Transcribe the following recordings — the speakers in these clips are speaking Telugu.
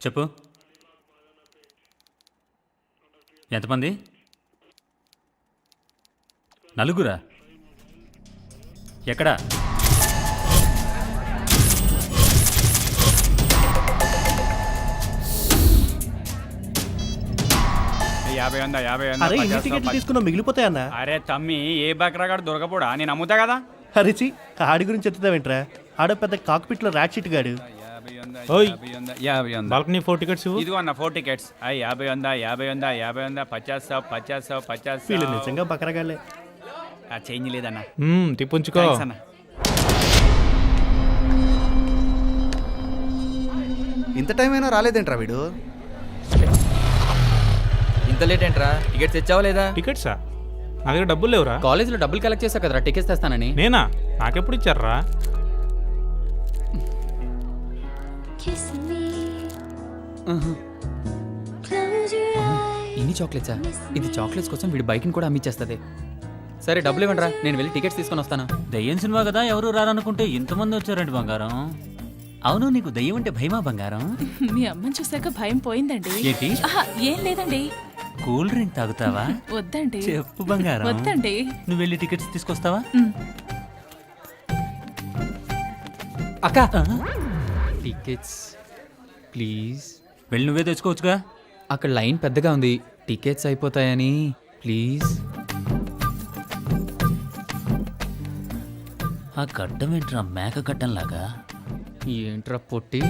చెప్పు, ఎంతమంది? నలుగురా? ఎక్కడా? 50 తీసుకున్నావు, మిగిలిపోతాయన్నా. అరే తమ్మి, ఏ బక్రాగాడు దొరకపోడా, నేను అమ్ముతా కదా. హరిచి ఆడి గురించి ఎత్తుతావేంట్రా? ఆడ పెద్ద కాక్పిట్ లో ర్యాట్ షీట్ గాడు. బాల్కనీ 4 టికెట్స్ ఇదిగో అన్న 4 టికెట్స్. 50 50 వీళ్ళు నిజంగా బకరగాళ్ళే. చేంజ్ లేదన్న. తిప్పుంచుకో. అన్న ఇంత టైం అయినా రాలేదేంట్రా వీడు? ఇంత లేట్ ఏంట్రా? టికెట్స్ తెచ్చావా లేదా? టికెట్సా? నా దగ్గర డబ్బులు లేవురా. కాలేజీలో డబ్బులు కలెక్ట్ చేశా కదరా టికెట్స్ తెస్తానని. నేనా? నాకెప్పుడు ఇచ్చారా? ఇన్ని చాక్లెట్సా? ఇది చాక్లెట్స్ కోసం వీడి బైక్ని కూడా అమ్మిచ్చేస్తుంది. సరే డబ్బులు ఇవ్వండిరా, నేను వెళ్ళి టికెట్స్ తీసుకొని వస్తాను. దయ్యం సినిమా కదా, ఎవరు రారనుకుంటే ఇంతమంది వచ్చారండి బంగారం. అవును, నీకు దయ్యం అంటే భయమా బంగారం? మీ అమ్మని చూసాక భయం పోయిందండి. ఏంటి? ఏం లేదండి. కూల్ డ్రింక్ తాగుతావా? వద్దండి. చెప్పు బంగారం. వద్దండి. నువ్వు వెళ్ళి టికెట్స్ తీసుకొస్తావా? అక్క, టికెట్స్ ప్లీజ్. వెళ్ళి నువ్వే తెచ్చుకోవచ్చుగా. అక్కడ లైన్ పెద్దగా ఉంది, టికెట్స్ అయిపోతాయని. ప్లీజ్. ఆ గడ్డం ఏంట్రా, మేక గడ్డంలాగా? ఏంట్రా పొట్టి?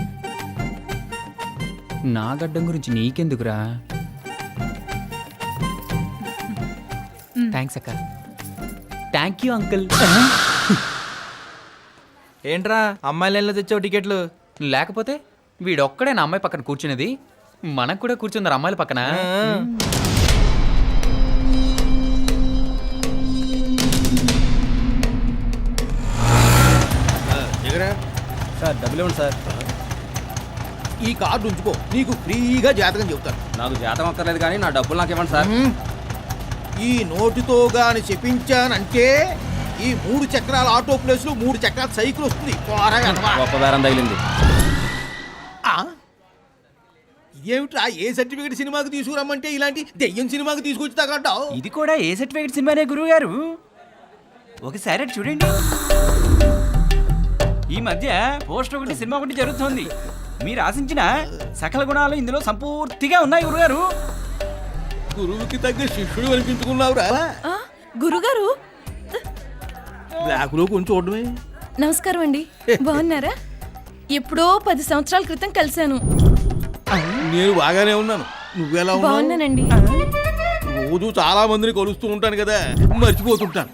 నా గడ్డం గురించి నీకెందుకురా? థ్యాంక్స్ అక్క. Thank you uncle. ఏంట్రా అమ్మాయిల లైన్లో తెచ్చావు టికెట్లు? లేకపోతే వీడొక్కడే నా అమ్మాయి పక్కన కూర్చునేది. మనకు కూడా కూర్చున్నారు అమ్మాయిల పక్కన. సార్ డబ్బులు ఇవ్వండి సార్. ఈ కార్డు ఉంచుకో, నీకు ఫ్రీగా జాతకం చెబుతాను. నాకు జాతకం అక్కర్లేదు కానీ నా డబ్బులు నాకు ఇవ్వండి సార్. ఈ నోటితో గాని చెప్పించానంటే ఈ 3 చక్రాల ఆటో ప్లేస్ లో 3 చక్రాల సైకిల్ వస్తుంది. గొప్ప బేరం తగిలింది. ఏమిట్రా, ఏ సర్టిఫికేట్ సినిమాకి తీసుకురమ్మంటే ఇలాంటి దెయ్యం సినిమాకి తీసుకొచ్చి తగలడ్డావు? ఇది కూడా ఏ సర్టిఫికేట్ సినిమానే గురువు గారు. ఒకసారి అటు చూడండి. ఈ మధ్య పోస్టర్ ఒకటి సినిమా ఒకటి జరుగుతోంది. మీరు ఆశించిన సకల గుణాలు ఇందులో సంపూర్తిగా ఉన్నాయి గురుగారు. గురువుకి తగ్గ శిష్యుడు అనిపించుకున్నావురా. గురుగారు బ్లాకులో కొంచెం చూడమే. నమస్కారం అండి, బాగున్నారా? ఎప్పుడో 10 సంవత్సరాల క్రితం కలిశాను. నేను బాగానే ఉన్నాను, నువ్వెలా ఉన్నావు? బాగున్నానండి. రోజు చాలా మందిని కలుస్తూ ఉంటాను కదా, మర్చిపోతుంటాను.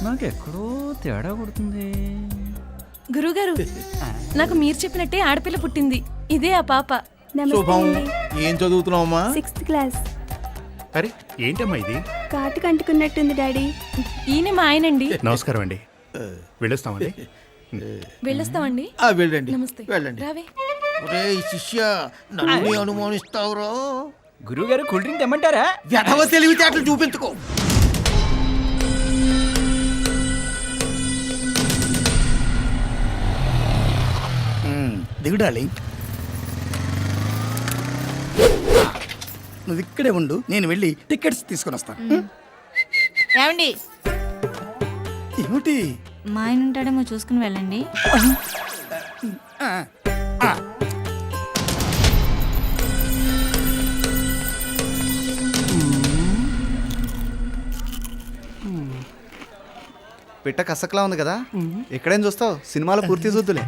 నాకెక్కడో తేడా కొడుతుంది. గురుగారు, నాకు మీరు చెప్పినట్టే ఆడపిల్ల పుట్టింది. ఇదే ఆ పాప. శుభం. ఏం చదువుతున్నావమ్మా? 6th class. అరే ఏంటమ్మా ఇది? కాటుకు అంటుకున్నట్టుంది డాడీ. ఈయన మా ఆయనండి. నమస్కారం అండి. వెళ్ళొస్తామండి. వెళ్ళొస్తామండి. వెళ్ళండి. నమస్తే. వెళ్ళండి. రావే. ఒరేయ్ శిష్య, నన్ను అనుమానిస్తావురా? గురువు గారు కూల్ డ్రింక్ తెమ్మంటారా? వ్యధవ తెలివితేటలు చూపించుకో. దిగుడాలి, నువ్వు ఇక్కడే ఉండు, నేను వెళ్ళి టికెట్స్ తీసుకొని వస్తాను. ఏమండి, ఏమిటి? మా ఆయన ఉంటాడేమో చూసుకుని వెళ్ళండి. పిట్ట కసకలా ఉంది కదా, ఎక్కడేం చూస్తావు? సినిమాలో పూర్తి చూద్దులే.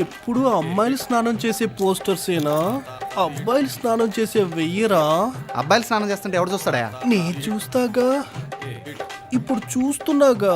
ఎప్పుడు అమ్మాయిలు స్నానం చేసే పోస్టర్సేనా? అబ్బాయిలు స్నానం చేసే వెయ్యరా? అబ్బాయిలు స్నానం చేస్తుంటే ఎవడు చూస్తాడా? నీ చూస్తాగా, ఇప్పుడు చూస్తున్నాగా.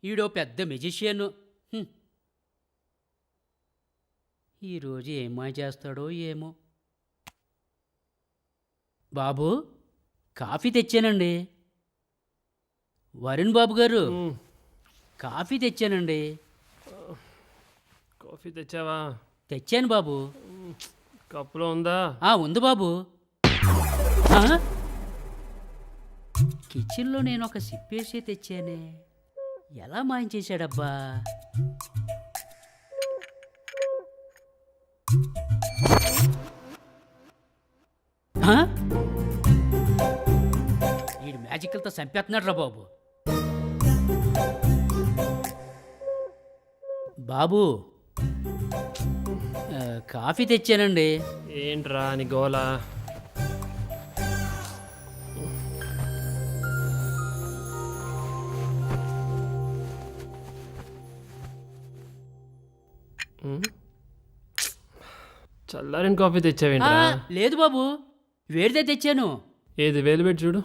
ఈడో పెద్ద మెజిషియన్. ఈరోజు ఏం మాయ చేస్తాడో ఏమో. బాబు, కాఫీ తెచ్చానండి. వరుణ్ బాబు గారు, కాఫీ తెచ్చానండి. కాఫీ తెచ్చావా? తెచ్చాను బాబు. కప్పులో ఉందా? ఉంది బాబు. కిచెన్లో నేను ఒక సిప్పేసి తెచ్చానే, ఎలా మాయం చేశాడబ్బా? వీడు మ్యాజికల్తో చంపేస్తున్నాడు రా బాబు. బాబు, కాఫీ తెచ్చానండి. ఏంట్రా నీ గోలా? చల్లారిన కాఫీ తెచ్చావేంట్రా? లేదు బాబు, వేడిదే తెచ్చాను. ఏది వేలు పెట్టి చూడు.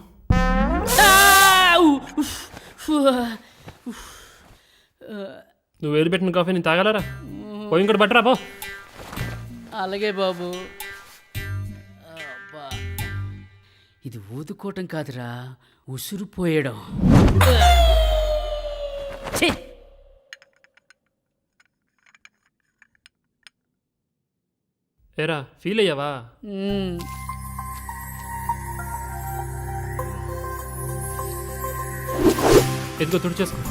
నువ్వు వేలు పెట్టిన కాఫీ నేను తాగలరా? పోయి ఇంకోటి పట్టరా పో. అలాగే బాబు. అబ్బా, ఇది ఊదుకోవటం కాదురా, ఉసురుపోయడం. ఛీ! ఏరా ఫీల్ అయ్యావా? ఎదుగో తుడిచేసుకో.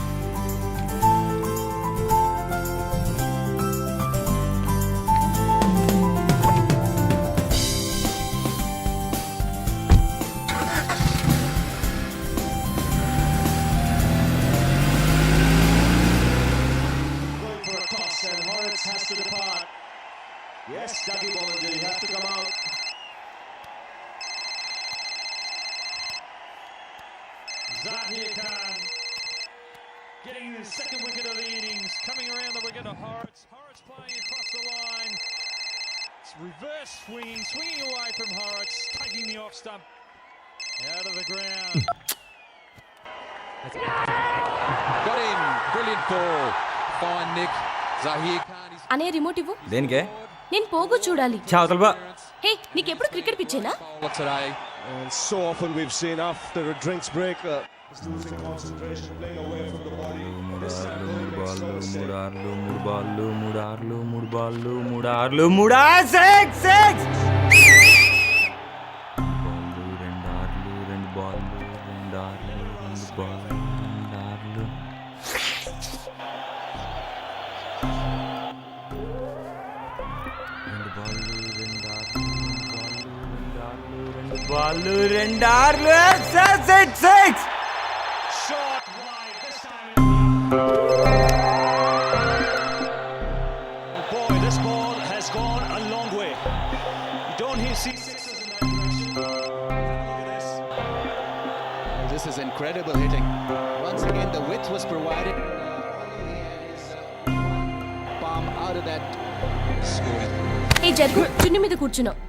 Yes, Dougie Bollinger, you have to come out. Zahir Khan getting the second wicket of the innings, coming around the wicket of Horrocks. Horrocks playing across the line. It's reverse swinging, swinging away from Horrocks, taking the off stump out of the ground. Got him. Brilliant ball. Fine Nick. Zahir Khan. అనే రిమోట్ ఇవ్వు. దేనికే? నేను పోగు చూడాలి. చావతలబా. హే, నీకెప్పుడు cricket పిచ్చేనా? And so often we've seen after a drinks break Shot wide this time. Boy, this ball has gone a long way. You don't see sixes in that direction. Look at this. This is incredible hitting. Once again, the width was provided. Palm out of that score. ఏ జరుగు, చున్ని మీద కూర్చున్నావు.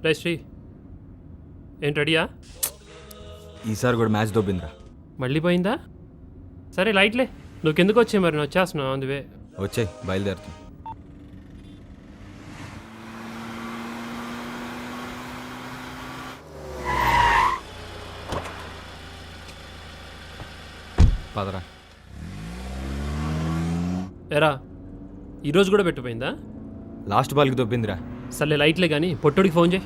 రే శ్రీ, ఏంటి రెడీయా? ఈసారి కూడా మ్యాచ్ దొబ్బిందిరా. మళ్ళీ పోయిందా? సరే లైట్లే, నువ్వు కిందకు వచ్చే మరి, నేను వచ్చేస్తున్నావు అందువే. వచ్చాయి, బయలుదేరుతాం. పదరా. ఎరా, ఈరోజు కూడా పెట్టిపోయిందా? లాస్ట్ బాల్కి దొబ్బిందిరా. సర్లే లైట్లే కానీ పొట్టుడికి ఫోన్ చేయి.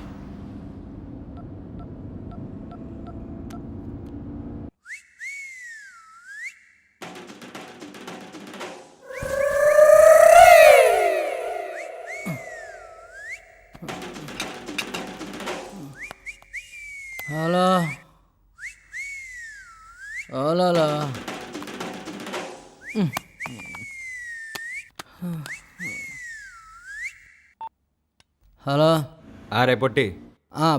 Hello hello hello. రే పొట్టి,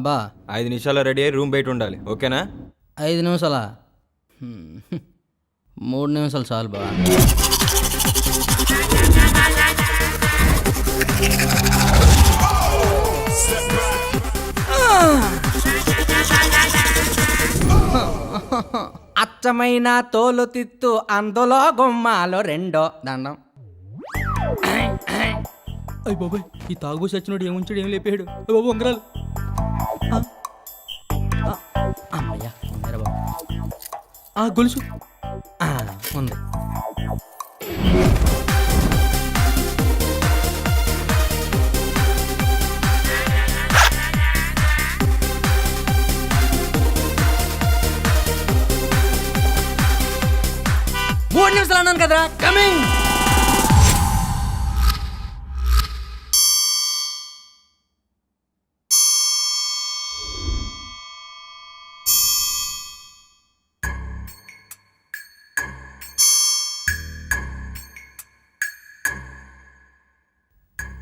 బా 5 నిమిషాల్లో రెడీ అయ్యి రూమ్ బయట ఉండాలి, ఓకేనా? 5 నిమిషాలా? 3 నిమిషాలు చాలు బా. అచ్చమైన తోలు తిత్తు అందులో గుమ్మాలో రెండో దండం. అయ్యి బాబాయ్, ఈ తాగుబోసి వచ్చినోడు ఏముంచాడు, ఏం లేపాడు. బాబు ఉంగరాలు. అమ్మయ్యా ఉందరా బాబు. గొలుసు ఉంది. మూడు నిమిషాలు అన్నాను కదరా, coming.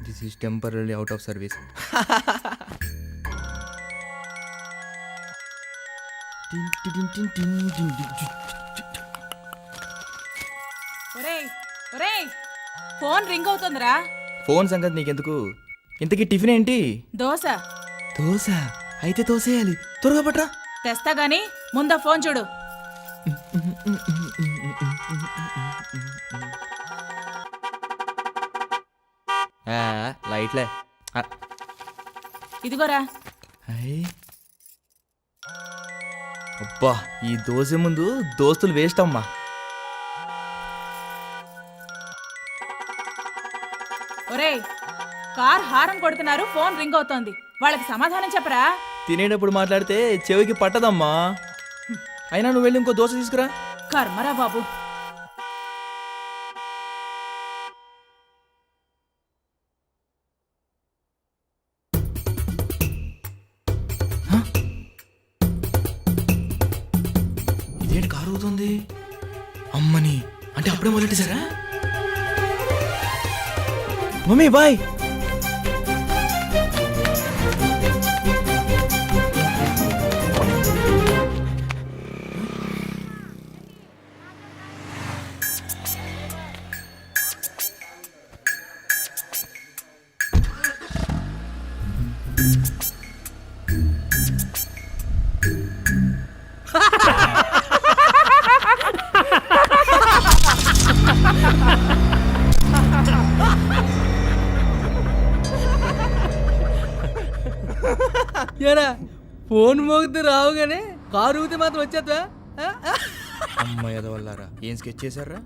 This is temporarily out of service. Phone ring అవుతుందిరా. ఫోన్ సంగతి నీకెందుకు? ఇంతకీ టిఫిన్ ఏంటి? దోశ. దోశ అయితే దోశేయాలి, త్వరగా పట్రా. తెస్తా గానీ ముందా ఫోన్ చూడు. లైట్లే. ఇదిగోరా. అబ్బా, ఈ దోశ ముందు దోస్తులు వేస్ట్ అమ్మా. ఒరేయ్, కార్ హారన్ కొడుతున్నారు, ఫోన్ రింగ్ అవుతోంది. వాళ్ళకి సమాధానం చెప్పరా. తినేటప్పుడు మాట్లాడితే చెవికి పట్టదమ్మా. అయినా నువ్వు వెళ్ళి ఇంకో దోశ తీసుకురా. కర్మరా బాబు. ఇదేంటి కారు అవుతుంది? అమ్మని, అంటే అప్పుడే మొదలెట్టేశారా? Mummy bye. ఏరా ఫోన్ మోగితే రావుగానే కారు ఊతే మాత్రం వచ్చేద్దా? అమ్మాయి ఎదవల్లారా ఏం స్కెచ్ చేశారా?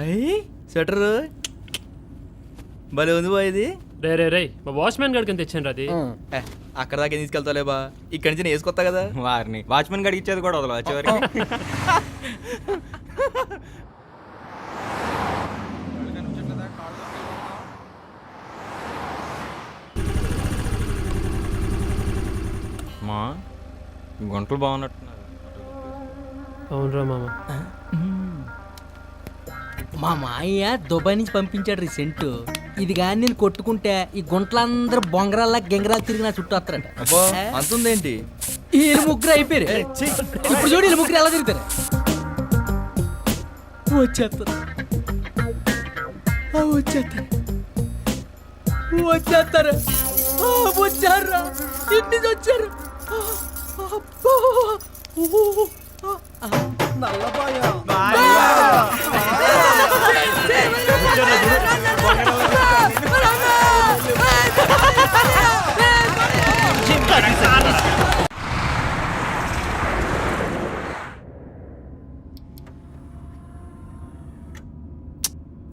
అయ్యి స్వెటర్ భలే ఉంది బా ఇది. రే మా వాచ్మెన్ గడికి తెచ్చాను అది. అక్కడ దాకా తీసుకెళ్తాలే బా, ఇక్కడి నుంచి నేను వేసుకొస్తా కదా. వారిని వాచ్మెన్ గడికి ఇచ్చేది కూడా వదలవా చివరికి? మా గుంటలు బాగున్నట్టున్నారు. అవునరా మామ. మా మాయ దుబాయ్ నుంచి పంపించాడు రీసెంట్. ఇది కానీ నేను కొట్టుకుంటే ఈ గుంటలందరూ బొంగరాల్లా గెంగరాలు తిరిగి నా చుట్టూ వస్తారట. అంతుందేంటి? వీళ్ళు ముగ్గురు అయిపోయారు. ఇప్పుడు చూడు వీళ్ళు ముగ్గురు ఎలా తిరుగుతారు. వచ్చేస్తారు వచ్చేస్తారు వచ్చారా ఇంటి నుంచి వచ్చారు.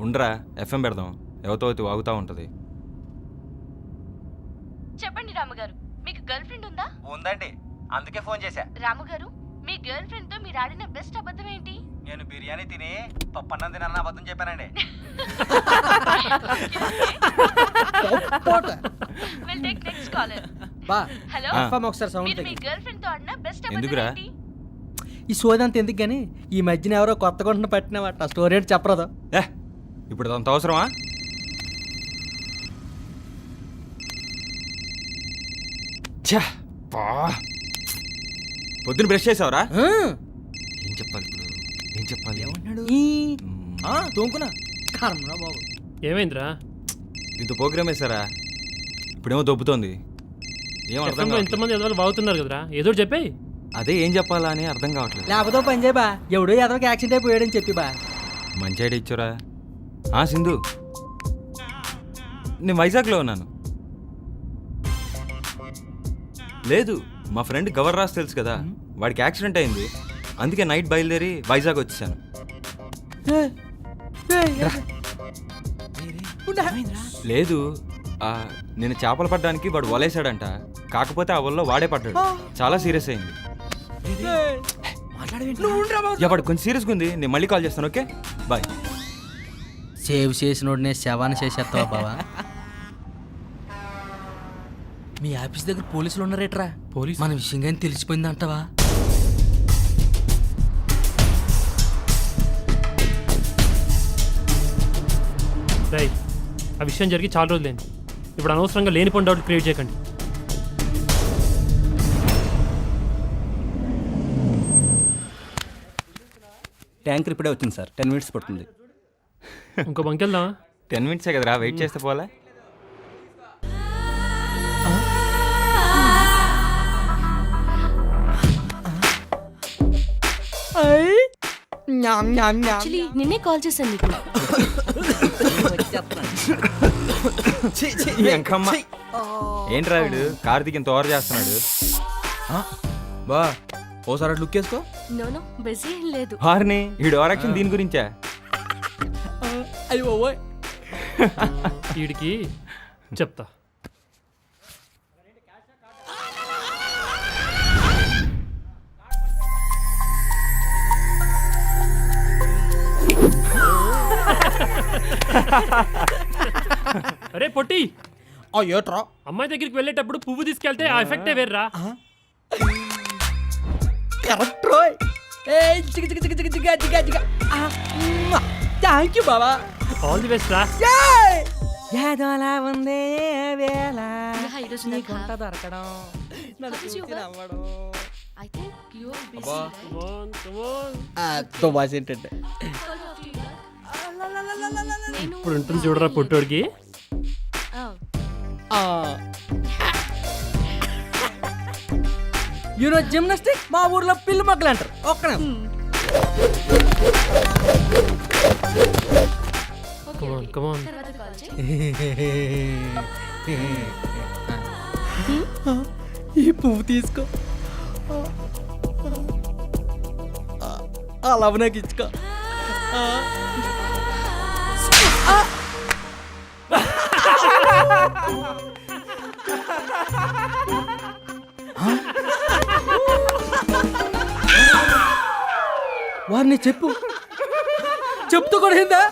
ఉండరా ఎఫ్ఎం పెడదాం, ఎవతో వాగుతూ ఉంటుంది. చెప్పండి రాముగారు, మీకు గర్ల్ ఫ్రెండ్ ఉందా? ఉందండి, అందుకే ఫోన్ చేశా. రాముగారు, మీ గర్ల్ ఫ్రెండ్ తో మీరు ఆడిన బెస్ట్ అబద్ధం ఏంటి? నేను బిర్యానీ తిని పప్పన్నం తినన్న అబద్ధం చెప్పానండి. Will take next caller. బా హలో, ఒకసారి సౌండ్ మీరు మీ గర్ల్ ఫ్రెండ్ తో ఆడిన బెస్ట్ అబద్ధం ఎందుకురా? ఏంటి? ఈ సోదంత ఎందుకు కానీ ఈ మధ్యన ఎవరో కొత్త గుంటను పట్టినవాట. స్టోరీ ఏంటి చెప్పరాదు? ఇప్పుడు అంత అవసరమా? పొద్దున బ్రష్ చేసావరా? ఏం చెప్పాలి ఇప్పుడు? ఏం చెప్పాలి? తోముకున్నా కర్మరా బాబు. ఏమైందిరా? ఇంత ప్రోగ్రామ్ వేసారా? ఇప్పుడేమో దొబ్బుతోంది. ఏం అర్థం కావట్లేదు. ఎంతమంది ఎదవలు బాగుతున్నారు కదరా, ఏదో చెప్పే. అదే ఏం చెప్పాలా అని అర్థం కావట్లేదు. లేకపోతే పని చేయబా, ఎవడో ఎదవకి యాక్సిడెంట్ అయిపోయాడని చెప్పి బా. మంచి ఐడియా ఇచ్చారా? సింధు, నేను వైజాగ్లో ఉన్నాను. లేదు, మా ఫ్రెండ్ గవర్రాజ్ తెలుసు కదా, వాడికి యాక్సిడెంట్ అయింది. అందుకే నైట్ బయలుదేరి వైజాగ్ వచ్చేసాను. లేదు, నేను చేపలు పడ్డానికి వాడు వలేసాడంట. కాకపోతే ఆ వల్ల వాడే పడ్డాడు. చాలా సీరియస్ అయింది. వాడు కొంచెం సీరియస్గా ఉంది. నేను మళ్ళీ కాల్ చేస్తాను. Okay, bye. సేవ్ చేసినోడినే శవాన్ని చేసేస్తావా బావా? మీ ఆఫీస్ దగ్గర పోలీసులు ఉన్నారేట్రా? మన విషయం కానీ తెలిసిపోయింది అంటావా? రైట్, ఆ విషయం జరిగి చాలా రోజులేండి. ఇప్పుడు అనవసరంగా లేనిపోయిన డౌట్ క్రియేట్ చేయకండి. ట్యాంకర్ ఇప్పుడే వచ్చింది సార్, 10 minutes పడుతుంది. ఇంకో బంకి వెళ్దామా? 10 minutes కదరా, వెయిట్ చేస్తే పోలే. యాక్చువల్లీ నిన్నే కాల్ చేశాను నీకు. ఏంట్రా వీడు కార్ దిగి ఇంత ఓవర్ చేస్తున్నాడు? బా ఓసారి లుక్ వేసుకో. నో బిజీ ఏం లేదు. హార్ని వీడు ఓవర్ యాక్షన్ దీని గురించా? అయ్యో వీడికి చెప్తా. అరే పొట్టి, ఏట్రా అమ్మాయి దగ్గరికి వెళ్ళేటప్పుడు పువ్వు తీసుకెళ్తే ఆ ఎఫెక్టే వేర్రా. థ్యాంక్ యూ బాబా. ఆల్ ది బెస్ట్ రా. ఏదోలా ఉంది వేళ ఈరోజు నాకు దొరకడం నవ్వడం. I think దుబాస్ ఏంటంటే ఇప్పుడు ఉంటుంది చూడరా పుట్టోడికి. యూనో జిమ్నాస్టిక్ మా ఊర్లో పిల్లి మొక్కలు అంటారు. ఒక్కనే కమాన్ ఈ పువ్వు తీసుకో, ఆ లవ్ నాకు ఇచ్చుకో. వారిని చెప్పు, చెప్తూ కూడా hinదా?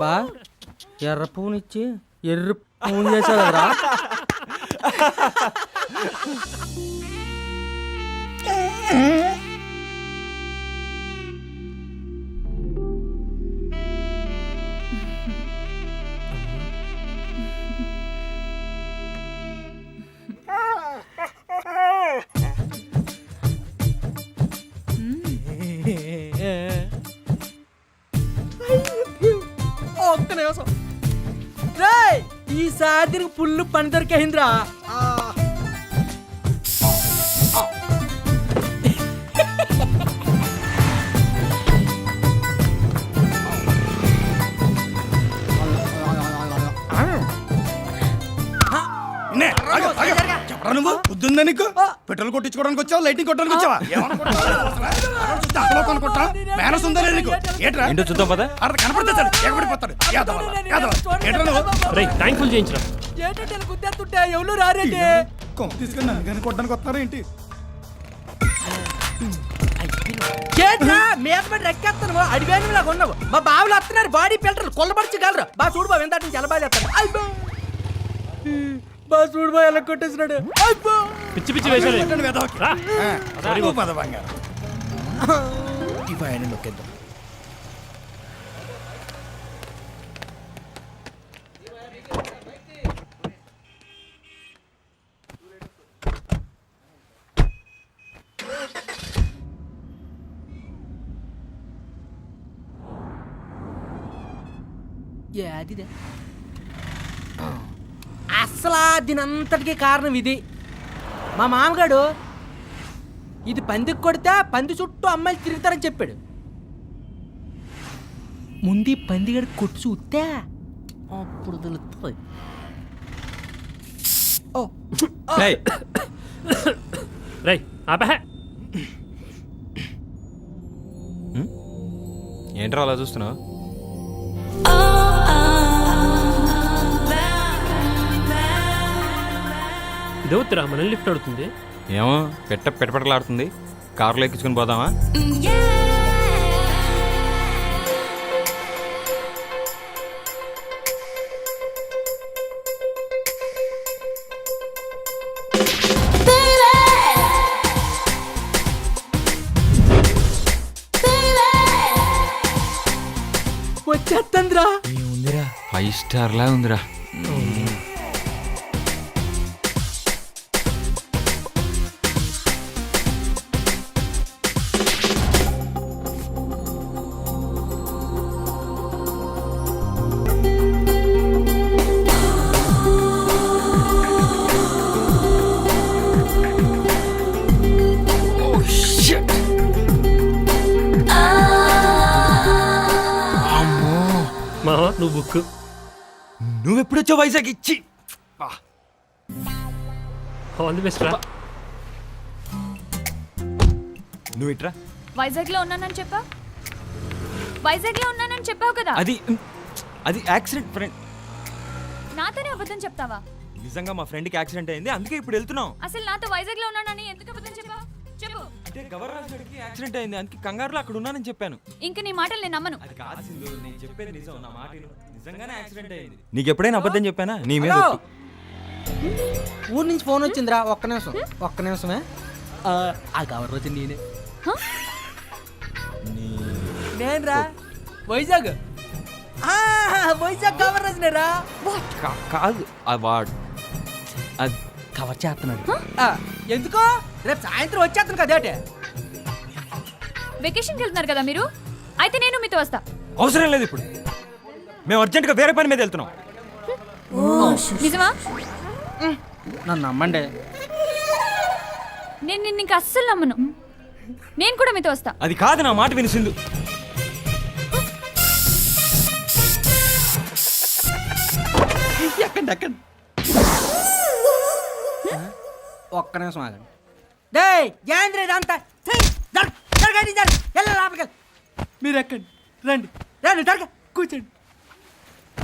బా ఎర్ర పువ్వునిచ్చి ఎర్ర పువ్వుని చేశావు కదరా. ఒక్క నిమిషం రేయ్, ఈసారి దీనికి పుల్లు పని దొరికేంద్రా. నువ్వు బుద్ధుందా నీకు? పెట్రోల్ కొట్టించుకోవడానికి వచ్చావా, లైటింగ్ కొట్టడానికి వచ్చావా? మేనస్ ఉందా లేదు నీకు? ఏంటో చూద్దాం పద. కనపడతాడు, ఎగబడిపోతాడు. రేయ్ థ్యాంక్ఫుల్ చేయించరా. ఏంటంటే గుద్దేస్తుంటే ఎవరు రారేంటి? తీసుకుని నన్ను కానీ కొట్టడానికి వస్తారా ఏంటి? చేట్రా మీద పడి రెక్కేస్తాను, అడిగాను లాగా ఉన్నావు. మా బావులు వస్తున్నారు, బాడీ ఫిల్టర్ కొల్లబడిచగలరు. బా చూడు బాబు, ఎంత నుంచి ఎలా బాగా చేస్తాను. అయిపో బా చూడు బా ఎలా కొట్టేసినాడు. అయిపో పిచ్చి పిచ్చి వేసారు. పద బంగారం. ఇవి ఆయన నొక్కేద్దాం. అదిదే అసలు దీనంతటికి కారణం ఇది. మా మామగాడు ఇది పందికి కొడితే పంది చుట్టూ అమ్మాయిలు తిరుగుతారని చెప్పాడు. ముందు పందిగడి కొట్టు చూస్తే అప్పుడు తెలుస్తుంది. రేయ్ ఆపహ. ఏంట్రా అలా చూస్తున్నావు? ఇదవుతురా మనల్ని లిఫ్ట్ అడుగుతుంది. ఏమో పెట్టపటలాడుతుంది. కారులో ఎక్కించుకుని పోదామా? వచ్చేస్తుందిరా. 5 స్టార్ లా ఉందిరా. మావా నువ్వు బుక్. నువ్వెప్పుడొచ్చావు వైజాగ్ ఇచ్చి? ఆల్ ది బెస్ట్ రా. నువ్వు ఇట్రా. వైజాగ్ లో ఉన్నానని చెప్పావు కదా. అది యాక్సిడెంట్ ఫ్రెండ్. నాతోనే అబద్ధం చెప్తావా? నిజంగా మా ఫ్రెండ్కి యాక్సిడెంట్ అయింది, అందుకే ఇప్పుడు వెళ్తున్నాం. అసలు నాతో వైజాగ్ లో ఉన్నానని ఎందుకు అబద్ధం చెప్పావు? చెప్పు. అంటే గవర్నర్ గారికి యాక్సిడెంట్ అయింది, అందుకే కంగారులో అక్కడ ఉన్నానని చెప్పాను. ఇంక నీ మాటలు నేను నమ్మను. అది కాదు సింధు, నేను చెప్పేది నిజం. నా మాట నిజంగానే యాక్సిడెంట్ అయింది. నీకు ఎప్పుడైనా అబద్ధం చెప్పానా? నీ మీద ఒట్టు. ఊరు నుంచి ఫోన్ వచ్చిందిరా. ఒక్క నిమిషమే. ఆ గవర్నర్ వచ్చింది నేనే. నేనరా వైజాగ్ వైజాగ్ కవర్ రాసినారా కాదు ఆ వాడు అది కవర్ చేస్తున్నాడు ఎందుకో రేపు సాయంత్రం వచ్చేస్తాను కదేటే వెకేషన్కి వెళ్తున్నారు కదా మీరు, అయితే నేను మీతో వస్తా. అవసరం లేదు ఇప్పుడు, మేము అర్జెంటుగా వేరే పని మీద వెళ్తున్నాం. నిజమా? నన్ను నమ్మండి. నేను నిన్ను ఇంకా అస్సలు నమ్మను. నేను కూడా మీతో వస్తా. అది కాదు, నా మాట విని సింధు. ఎక్కండి ఎక్కండి. ఒక్క నిమిషం ఆగండి. డే జయేంద్ర ఇదంతా జరగండి లోపలికి. మీరు ఎక్కండి, రండి రండి జరగ కూర్చోండి.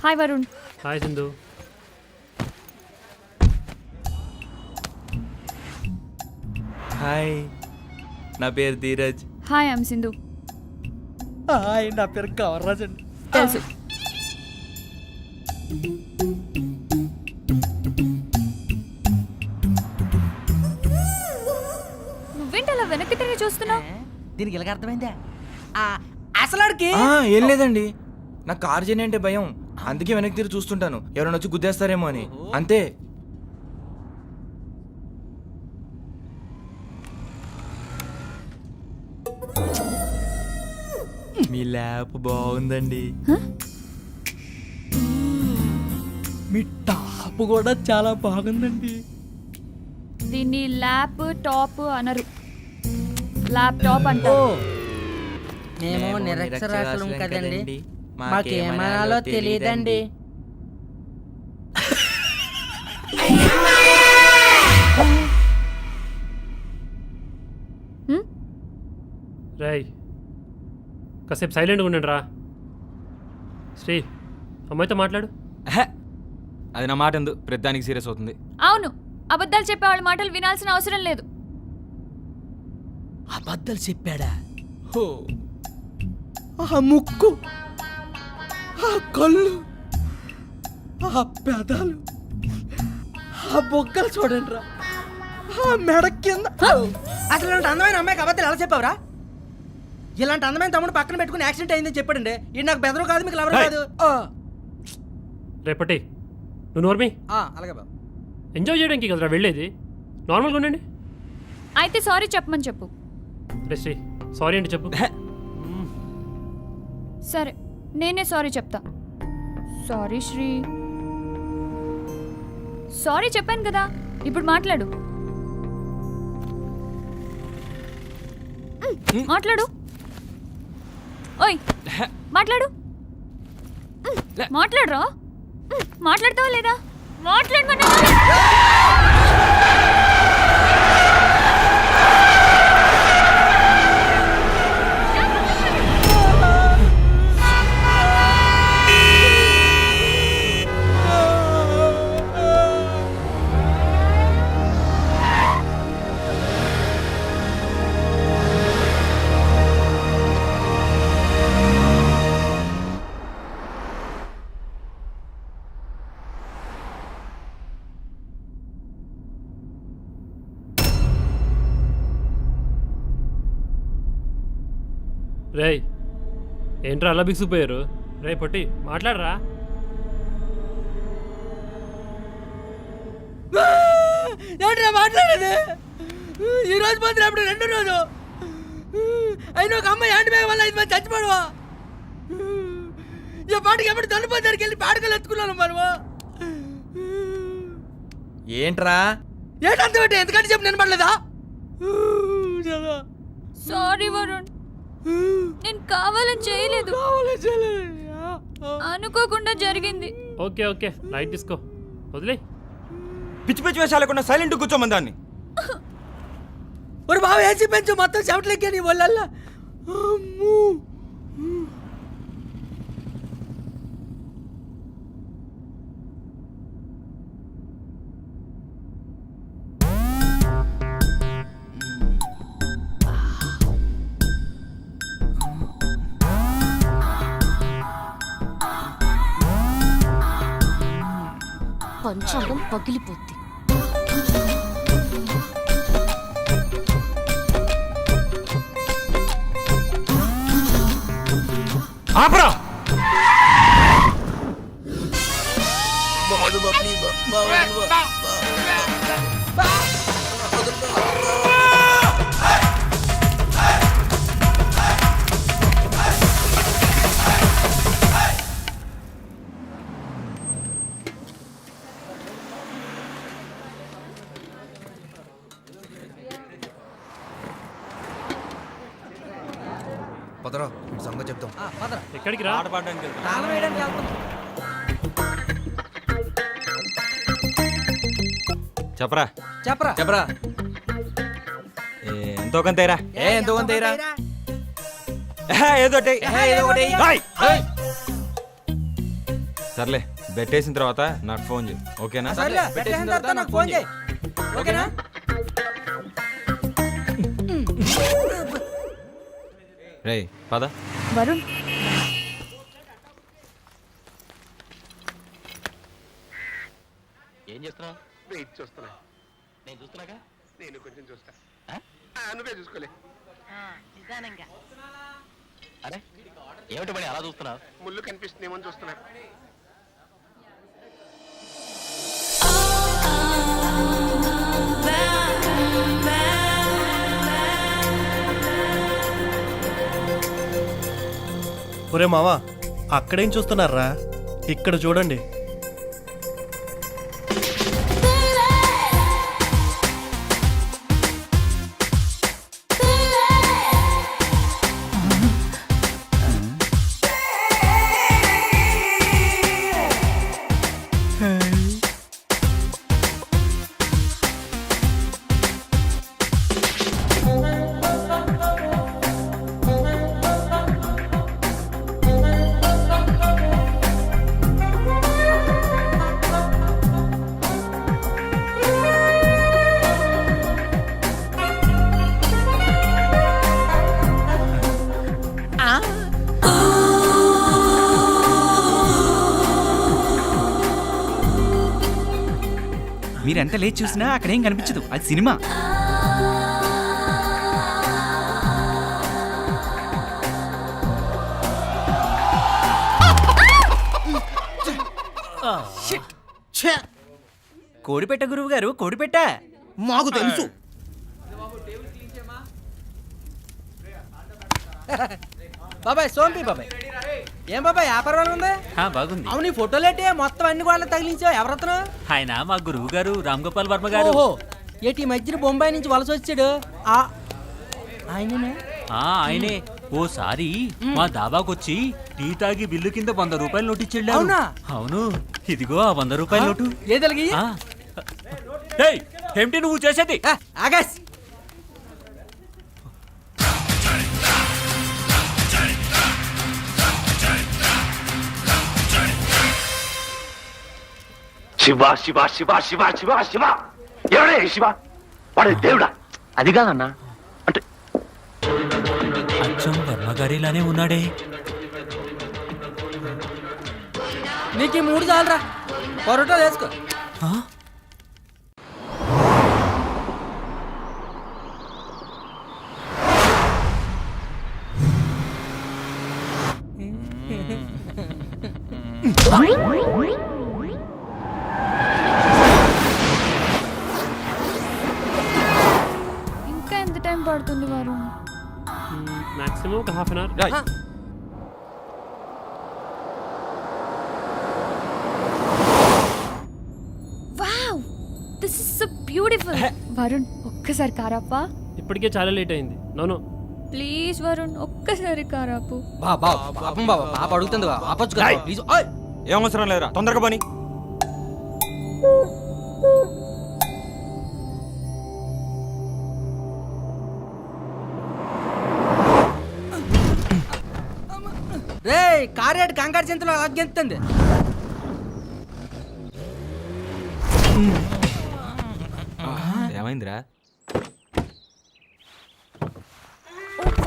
Hi Varun. Hi Sindhu. Hi, నా పేరు Dheeraj. Hi I'm Sindhu. Hi, నా పేరు కవర్ రాజండి. తెలుసు. నువ్వేంటి అలా వెనక్కి తిరిగి చూస్తున్నావు? దీనికి ఇలాగ అర్థమైందా? అసలు ఏం లేదండి, నాకు కార్ జర్నీ అంటే భయం, అందుకే వెనక్కి తిరిగి చూస్తుంటాను, ఎవరైనా వచ్చి గుద్దేస్తారేమో అని, అంతే. మీ ల్యాప్ బాగుందండి. మీ టాప్ కూడా చాలా బాగుందండి. దీన్ని ల్యాప్ టాప్ అనరు, ల్యాప్టాప్ అంటారు. మేము నిరక్షరాస్యులం కదండి, మాకేమనాలో తెలియదండి. రేయ్, కాసేపు సైలెంట్గా ఉండండి రా. శ్రీ, అమ్మాయితో మాట్లాడు. అది నా మాట ఎందు ప్రతిదానికి సీరియస్ అవుతుంది. అవును, అబద్ధాలు చెప్పే వాళ్ళ మాటలు వినాల్సిన అవసరం లేదు. అబద్ధాలు చెప్పాడా? ఆ ముక్కు, ఆ కళ్ళు, ఆ పెదాలు, ఆ బొగ్గలు చూడండి రా, ఆ మెడ కింద. అసలు ఇలాంటి అందమైన అమ్మాయికి అబద్ధాలు ఎలా చెప్పావురా? ఇలాంటి అందమైన తమ్ముడు పక్కన పెట్టుకుని యాక్సిడెంట్ అయిందని చెప్పాడండి. ఇది నాకు బెదరు కాదు, మీకు ఎవరు కాదు. రేపటి నువ్వు నోర్మి. అలాగే బాబు. ఎంజాయ్ చేయడానికి కదరా వెళ్ళేది, నార్మల్గా ఉండండి. అయితే సారీ చెప్పమని చెప్పు. రే శ్రీ, సారీ అంటే చెప్పు. సరే, నేనే సారీ చెప్తా. సారీ శ్రీ. సారీ చెప్పాను కదా, ఇప్పుడు మాట్లాడు. మాట్లాడు. ఓయ్ మాట్లాడు. మాట్లాడరా. మాట్లాడతావా లేదా? మాట్లాడమన్నా. రేయ్, ఏంట్రా అలా బిగుసిపోయారు? రే పొట్టి, మాట్లాడరా. ఏంట్రా మాట్లాడేది? ఈ రోజు పోతే అప్పుడు రెండో రోజు అయినా ఒక అమ్మాయి హ్యాండ్ బ్యాగ్ వల్ల 5 మంది చచ్చిపోవా? ఈ పాటికి ఎప్పుడు తల్లిపోతారికి వెళ్ళి పాడకలు ఎత్తుకున్నాను మనము. ఏంట్రా ఏంటంటే ఎందుకంటే చెప్పి నేను పడలేదా? సారీ వరుణ్, నేను కావాలని చేయలేదు, అనుకోకుండా జరిగింది. ఓకే ఓకే, లైట్ తీసుకో, వదిలే. పిచ్చి పిచ్చి వేషాలు లేకుండా సైలెంట్ కూర్చోమని దాన్ని. ஒரு బావ ఏసీ పెంచు మొత్తం చెమటలెక్కే నీ ఒళ్ళల్లా. పంచాంగం పగిలిపోద్ది. ఆపరా. పదరా సంగతి చెప్తాం. పదరా ఎక్కడికి రా? ఆట పాడడానికి వెళ్తున్నా. తాళం వేయడానికి వెళ్తాం. చెప్పరా చెప్పరా చెప్పరా ఎంతో కొంతేరా. ఎంతో కొంత ఏరా? ఏదో ఒకటి. ఏదో ఒకటి. ఏయ్! సర్లే బెట్టేసిన తర్వాత నాకు ఫోన్ చేయి, ఓకేనా? సర్లే పెట్టేసిన తర్వాత నాకు ఫోన్ చేయి, ఓకేనా? రేయ్ పద. వరుణ్ ఏం చేస్తున్నావు? చూస్తున్నా. నేను చూస్తున్నాగా. నేను కొంచెం చూస్తా. నువ్వే చూసుకోలే. అరే ఏమిటి పని అలా చూస్తున్నావు? ముళ్ళు కనిపిస్తుందేమో చూస్తున్నా. ఒరే మావా, అక్కడేం చూస్తున్నారా? ఇక్కడ చూడండి. మీరెంత లేచి చూసినా అక్కడేం కనిపించదు, అది సినిమా. కోడిపెట్ట గురువు గారు, కోడిపెట్ట. మాకు తెలుసు. బాబాయ్ సోంపి బాబాయ్, ఏం బాబాయ్ వ్యాపారం ఉంది? బాగుంది. అవును ఈ ఫోటోలేటే మొత్తం అన్ని గోడలు తగిలించావు, ఎవరతను? ఆయన మా గురువు గారు రామ్ గోపాల్ వర్మ గారు. ఓహో, ఏటి ఈ మధ్యన బొంబాయి నుంచి వలస వచ్చాడు ఆయననే? ఆయనే. ఓసారి మా దాబాకొచ్చి టీ తాగి బిల్లు కింద 100 రూపాయల నోటు ఇచ్చి వెళ్ళారు. అవునా? అవును, ఇదిగో ఆ 100 రూపాయల నోటు. ఏదలిగి ఏమిటి నువ్వు చేసేది? ఆగస్ శివ శివ శివ శివ శివ శివ. ఎవడే శివ? వాడే దేవుడా? అది కాదన్నా. అంటే అచ్చం వర్మ గారిలానే ఉన్నాడే. నీకు ఈ 3 చాలరా, పొరటో వేసుకో. ఇంకా ఎంత టైం పడుతుంది వరుణ్? మాక్సిమం ఒక half an hour. Wow, this is so beautiful. Varun ఒక్కసారి కారాపా. ఇప్పటికే చాలా లేట్ అయింది. నోను ప్లీజ్ వరుణ్ ఒక్కసారి కారాపు. బాబా పాపం బాబా, పాప అడుగుతుంది, ఆపొచ్చు కదా ప్లీజ్. ఏం అవసరం లేదురా, తొందరగా పని. రే కారేడు కంగారు చింతలో అగ్గెంతుంది. ఏమైందిరా?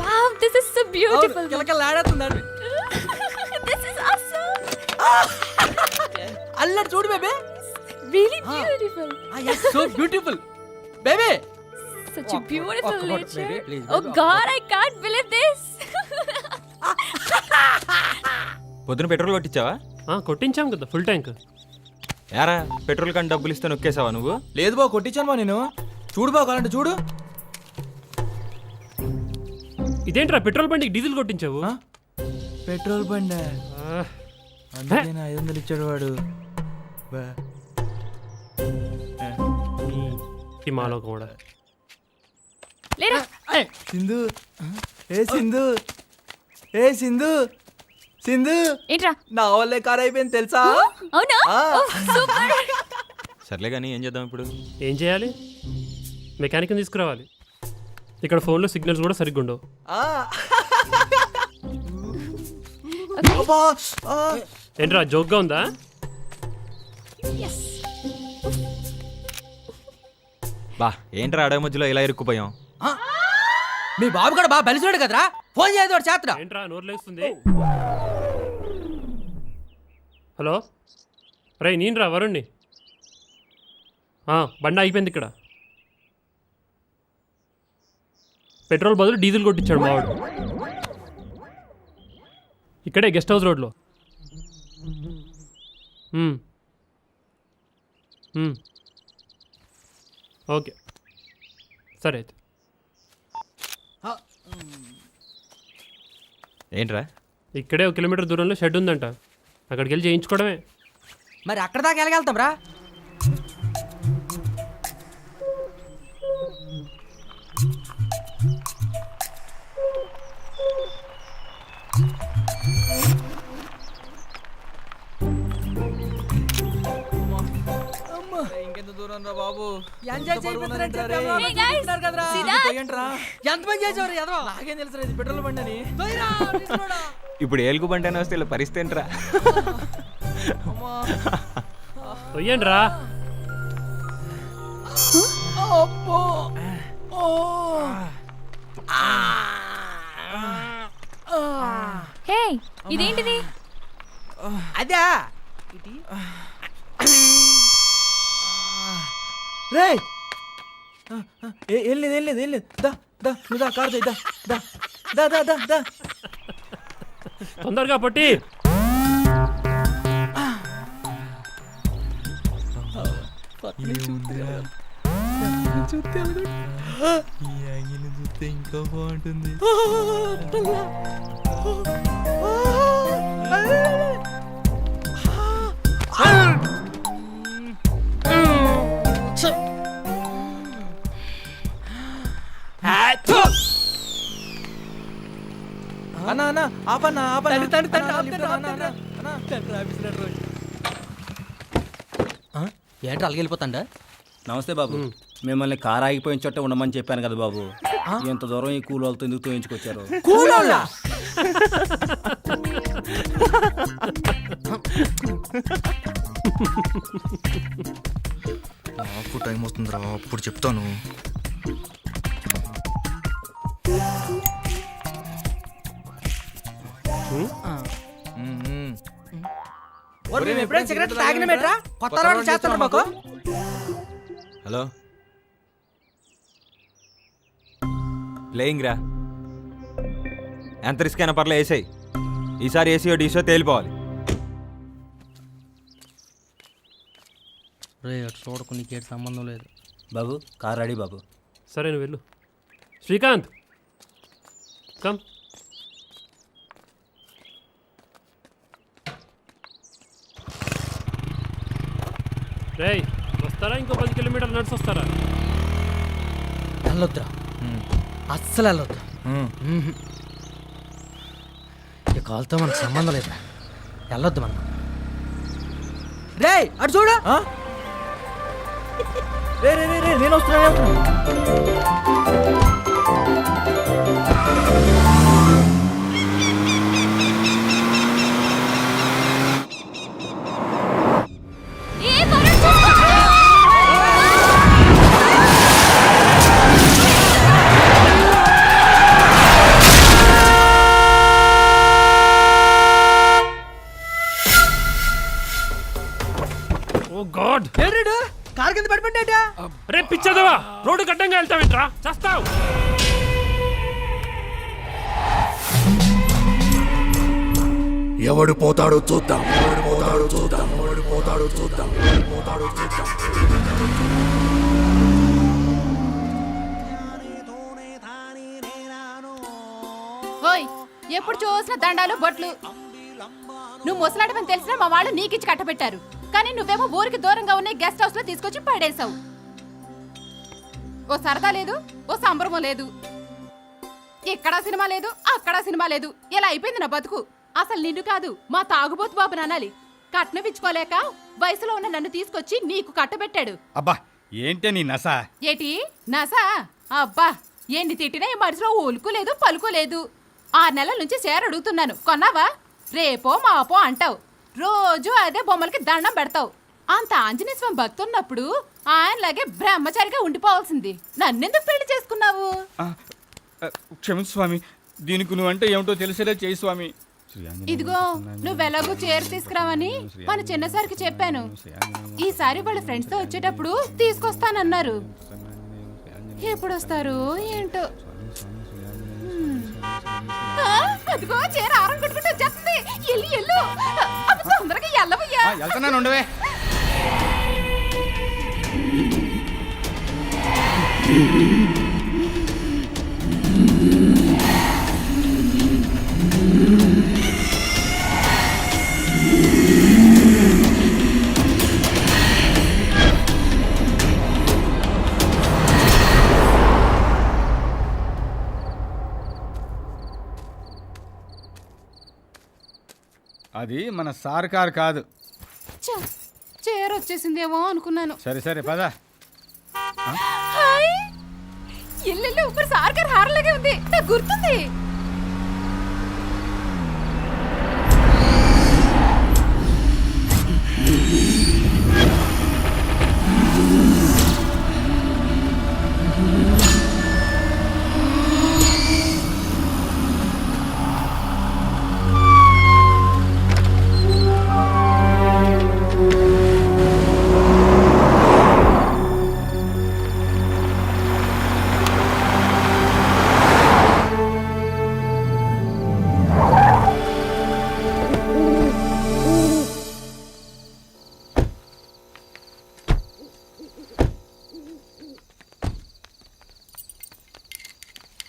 Wow, this is so beautiful. కిలకలాడుతుందండి. This is awesome. అల్లరి చూడు baby, really beautiful. So beautiful baby. Such a beautiful nature. Baby, please, Oh baby. God, I can't believe this. పొద్దున పెట్రోల్ కొట్టించావా? కొట్టించాం కదా ఫుల్ ట్యాంక్. యారా పెట్రోల్ కానీ డబ్బులు ఇస్తే నొక్కేసావా నువ్వు? లేదు బా, కొట్టించాను బా నేను. చూడు బా, కావాలంటే చూడు. ఇదేంట్రా పెట్రోల్ బండికి డీజిల్ కొట్టించావు? పెట్రోల్ బండి అందుకే 500 ఇచ్చాడు వాడు. హిమాలో కూడా లేరా. సింధు, ఏ సింధు, ఏ సింధు సింధు ఏంట్రా నా వల్లే కార్ అయిపోయింది తెలుసా? అవునా ఆ. సూపర్. సర్లే కానీ ఏం చేద్దాం ఇప్పుడు? ఏం చేయాలి? మెకానిక్ని తీసుకురావాలి. ఇక్కడ ఫోన్లో సిగ్నల్స్ కూడా సరిగ్గా ఉండవు. ఆ. అబ్బా, ఆ. ఏంట్రా జోక్గా ఉందా? బా ఏంట్రా అడవి మధ్యలో ఇలా ఇరుక్కుపోయాం? ఆ. మీ బాబు కూడా బాగా బలిసాడు కదరా, ఫోన్ చేయదు వాడు చేతరా. ఏంట్రా నోరు లేస్తుంది? హలో రే నేను వరుణ్ణి. బండి అయిపోయింది ఇక్కడ. పెట్రోల్ బదులు డీజిల్ కొట్టించాడు మావాడు. ఇక్కడే గెస్ట్ హౌస్ రోడ్లో. ఓకే సరే అయితే. ఏంట్రా? ఇక్కడే 1 కిలోమీటర్ దూరంలో షెడ్ ఉందంట, అక్కడికి వెళ్ళి చేయించుకోవడమే. మరి అక్కడ దాకా వెళ్ళగలుగుతాం రా. ఇంకెంత దూరం రా బాబు. ఎంజాయ్ చేయిస్తున్నారంటే Hey guys, see that? ఎంతమంది చేసేవారు ఎదవా? నాకేం తెలుసు ఇది పెట్రోల్ బండి అని. ఇప్పుడు ఏలుగు బండి అని వస్తే ఇలా పరిస్థితి ఏంట్రా? తొయ్యండి రా. హే ఇదేంటిది? అదా రే ఏం లేదు దా దా నువ్వు దా కార్ దా దా దా దా దా దా. తొందరగా పట్టి. చూస్తే ఇంకా బాగుంటుంది. అన్నా అన్నా ఆపన్నా ఏంట్రా అలాగే వెళ్ళిపోతాండా? నమస్తే బాబు, మిమ్మల్ని కారు ఆగిపోయిన చోట ఉండమని చెప్పాను కదా బాబు. ఎంత దూరం ఈ కూలి వాళ్ళతో ఎందుకు తోయించుకొచ్చారు? కూలోళ్ళా? నాకు టైం వస్తుందిరా, అప్పుడు చెప్తాను. మేము ఎప్పుడైనా సిగరెట్ తాగిన మెట్రా కొత్త అలవాటు చేస్తాను మాకు. హలో ప్లేయింగ్ రా. ఎంత రిస్క్ అయినా పర్లే వేసాయి. ఈసారి ఏసీయో డీసో తేలిపోవాలి. రే చూడకు, నీకేటి సంబంధం లేదు బాబు. కార్ రెడీ బాబు. సరే నువ్వు వెళ్ళు. శ్రీకాంత్ కమ్. రేయ్ వస్తారా? ఇంకో 10 కిలోమీటర్లు నడిచి వస్తారా? వెళ్ళొద్దురా, అస్సలు వెళ్ళొద్దు. ఈ కాల్తో మనకు సంబంధం లేదురా, వెళ్ళొద్దు మనం. రే అటు చూడు. రే రే రే నేను వస్తున్నా. ఓ గాడ్, కార్ కింద పడిపోయిందా? రే పిచ్చదవా, రోడ్డు గడ్డంగా వెళ్తావేంట్రా? చస్తావు. ఎవడు పోతాడో చూద్దాం. ఓయ్ ఎప్పుడు చూసిన దండాలు బొట్లు. నువ్వు ముసలాడమని తెలిసినా మా వాళ్ళు నీకిచ్చి కట్టబెట్టారు, కానీ నువ్వేమో ఊరికి దూరంగా ఉన్న గెస్ట్ హౌస్ లో తీసుకొచ్చి పడేశావు. ఓ సరదా లేదు, ఓ సంబరమం లేదు. ఎక్కడా సినిమా లేదు, అక్కడా సినిమా లేదు. ఇలా అయిపోయింది నా బతుకు. అసలు నిన్ను కాదు, మా తాగుబోతు బాబుని అనాలి. కట్నం ఇచ్చుకోలేక వయసులో ఉన్న నన్ను తీసుకొచ్చి నీకు కట్టబెట్టాడు. అబ్బా ఏంటే నీ నస? ఏటి నాసా? అబ్బా ఎన్ని తిట్టినా ఈ మనిషిలో ఉలుకు లేదు, పలుకు లేదు. 6 నెలల నుంచి షేర్ అడుగుతున్నాను, కొన్నావా? రేపో మాపో అంటావు. రోజు అదే బొమ్మలకి దండం పెడతావు. అంత ఆంజనేయ స్వామి భక్తున్నప్పుడు ఆయనలాగే బ్రహ్మచారిగా ఉండిపోవాల్సింది. నన్నెందుకు పెళ్లి చేసుకున్నావు? క్షమించు స్వామి, దీనికి నువ్వంటే ఏమిటో తెలిసేలా చేయి స్వామి. ఇదిగో నువ్వెలాగో చీర తీసుకురావని మన చిన్నసారికి చెప్పాను. ఈసారి వాళ్ళ ఫ్రెండ్స్ తో వచ్చేటప్పుడు తీసుకొస్తానన్నారు. ఎప్పుడు వస్తారు ఏంటో. అదిగో చీర ఆరం కట్టుకుంటూ వచ్చేస్తుంది. ఎల్లు ఎల్లు, అప్పుడు తొందరగా ఎల్లవయ్యా. వెళ్తున్నాను, ఉండవే. అది మన సార్ కారు కాదు. చీర వచ్చేసిందేమో అనుకున్నాను. సరే సరే పద. ఎల్లు ఇప్పుడు సార్ గారు హారలాగే ఉంది, నాకు గుర్తుంది.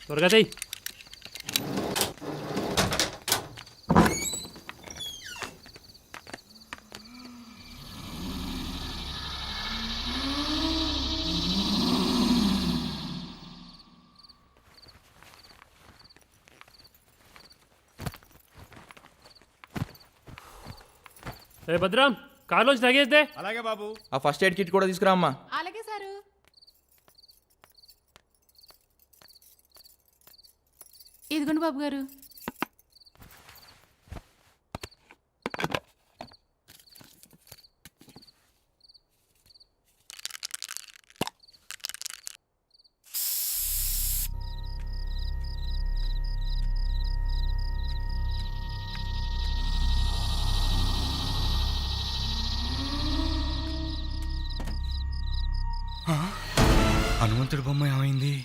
త్వరగా చెయ్యి. భద్రం, కార్లోంచి తగేస్తే. అలాగే బాబు. ఆ ఫస్ట్ ఎయిడ్ కిట్ కూడా తీసుకురా అమ్మా. అలాగే సారు. ఇదిగోండి బాబు గారు. హనుమంతుడి బొమ్మ ఏమైంది?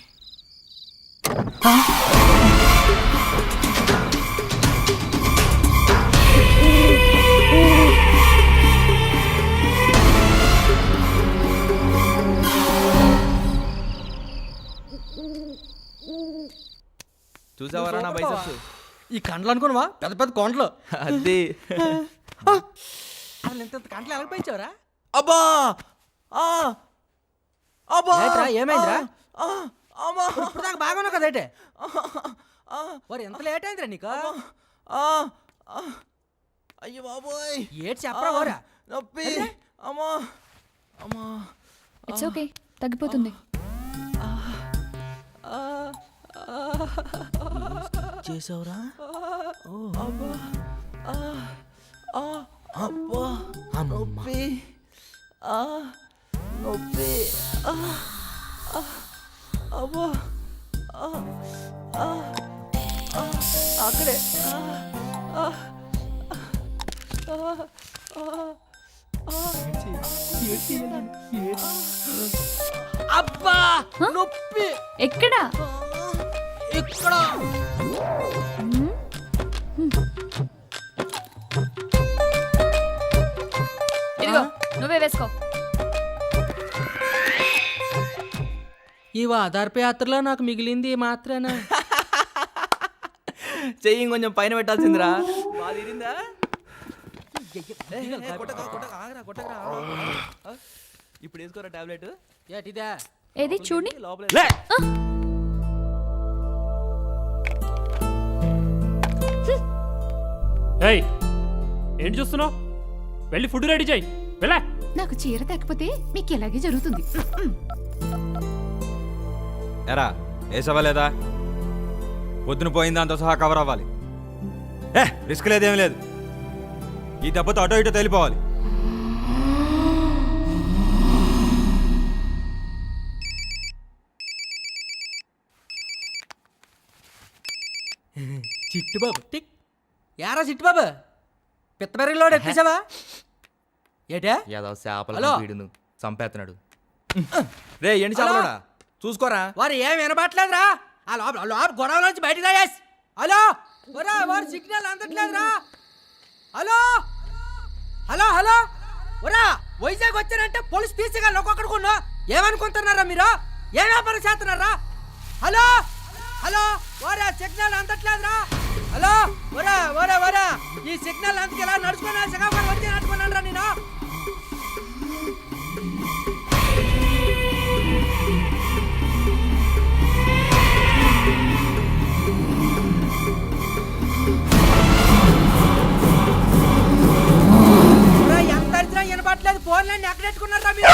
చూసావరా నా బైసెప్స్? ఈ కండ్లు అనుకున్నావా? పెద్ద పెద్ద కొండలు. అదే అసలు ఇంత కండ్లు ఎలా పెంచావరా? అబ్బా అబ్బా ఏమైందిరా? ఇప్పుడు దాకా బాగున్నావు కదా అయితే. మరి ఎంత లేట్ అయిందిరా నీకు? అయ్యో బాబోయ్, ఏటి చెప్పరా ఓరా? నొప్పి. అమ్మా అమ్మా. ఇట్స్ ఓకే, తగ్గిపోతుంది. చేసావురా? అబ్బా అబ్బా నొప్పి నొప్పి. అబ్బా అక్కడే. అబ్బా నొప్పి. ఎక్కడా? ఇక్కడ. ఇదిగో నువ్వే వేసుకో. ఈ వాదార్ప యాత్రలో నాకు మిగిలింది మాత్రనా? చెయ్యి కొంచెం పైన పెట్టాల్సిందిరా. బాగా తీరిందా? ఇప్పుడు వేసుకోరా టాబ్లెట్. ఏటిదా? ఏది చూడండి. లోపల ఏయ్ ఏంటి చూస్తున్నావు? వెళ్ళి ఫుడ్ రెడీ చేయి. వెళ్ళా. నాకు చీర తగ్గిపోతే మీకు ఇలాగే జరుగుతుంది. ఎరా వేసవా లేదా? పొద్దున పోయింది దాంతో సహా కవర్ అవ్వాలి. రిస్క్ లేదేమీ లేదు. ఈ దెబ్బతో అటో ఇటో తేలిపోవాలి. చిట్టుబాబు టిక్. యారా చిట్టుబాబు పిత్తబెరగలోడు ఎట్టేసావా ఏటా? ఏదో చేపల హలో. వీడును చంపేస్తున్నాడు. రే ఏంటి చేపలోడా చూసుకోరా. వారు ఏం వినబట్లేదురా. ఆ లోపల లోపల గొడవ నుంచి బయటకు రాయేసి. హలో ఒరా వారు సిగ్నల్ అందట్లేదురా. హలో హలో హలో ఒరా వైజాగ్ వచ్చారంటే పోలీస్ తీసేగాలి ఒక్కొక్కడికున్నా. ఏమనుకుంటున్నారా మీరు? ఏ వ్యాపారం చేస్తున్నారా? హలో హలో ఒరా సిగ్నల్ అందట్లేదురా. హలో ఒరా ఒరా ఒరా ఈ సిగ్నల్ అందుకు ఇలా నడుచుకున్నా సిగాపడి వచ్చి నడుచుకున్నాను రా నేను. ఎంత అరిచినా వినపట్లేదు. ఫోన్లన్నీ ఎక్కడ పెట్టుకున్నారా మీరు?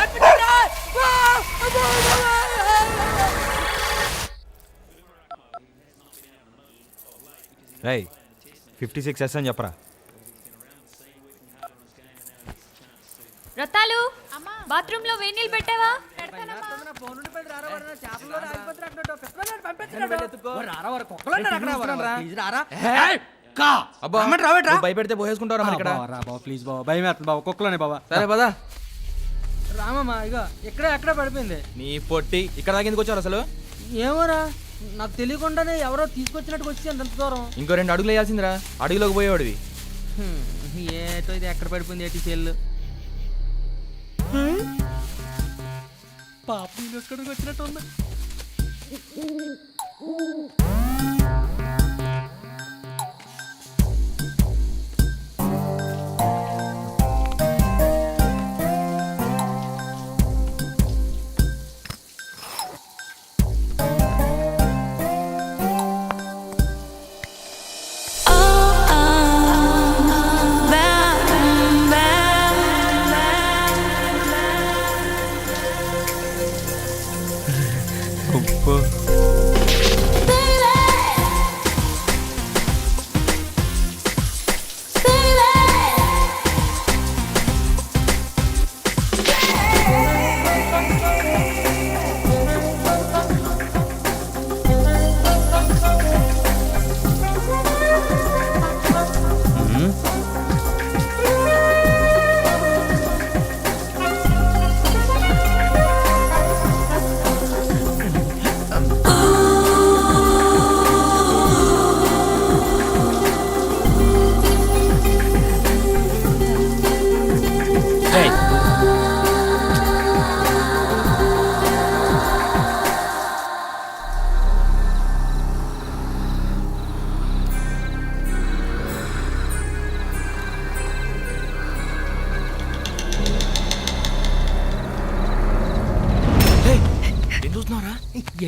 తప్పించురా. రై 56S అని చెప్పరా. రతాలు బాత్రూమ్ లో వేడి నీళ్ళు పెట్టావా? భయపెడితే పోసేసుకుంటారా మరి ఇక్కడ? ప్లీజ్ బాబా భయం వేస్తుంది బాబా. కుక్కలోనే బాబా. సరే పదా. రామమ్మా ఇక ఎక్కడ పడిపోయింది. నీ పొట్టి ఇక్కడ దాకా ఎందుకు వచ్చారు అసలు? ఏమోరా నాకు తెలియకుండానే ఎవరో తీసుకొచ్చినట్టుకు వచ్చి అంత దూరం. ఇంకో 2 అడుగులు వేయాల్సిందిరా. అడుగులోకి పోయేవాడివి. ఏటో ఇది ఎక్కడ పడిపోయింది ఏటి సెల్లు. పాప నేను ఎక్కడికి వచ్చినట్టు ఉంది.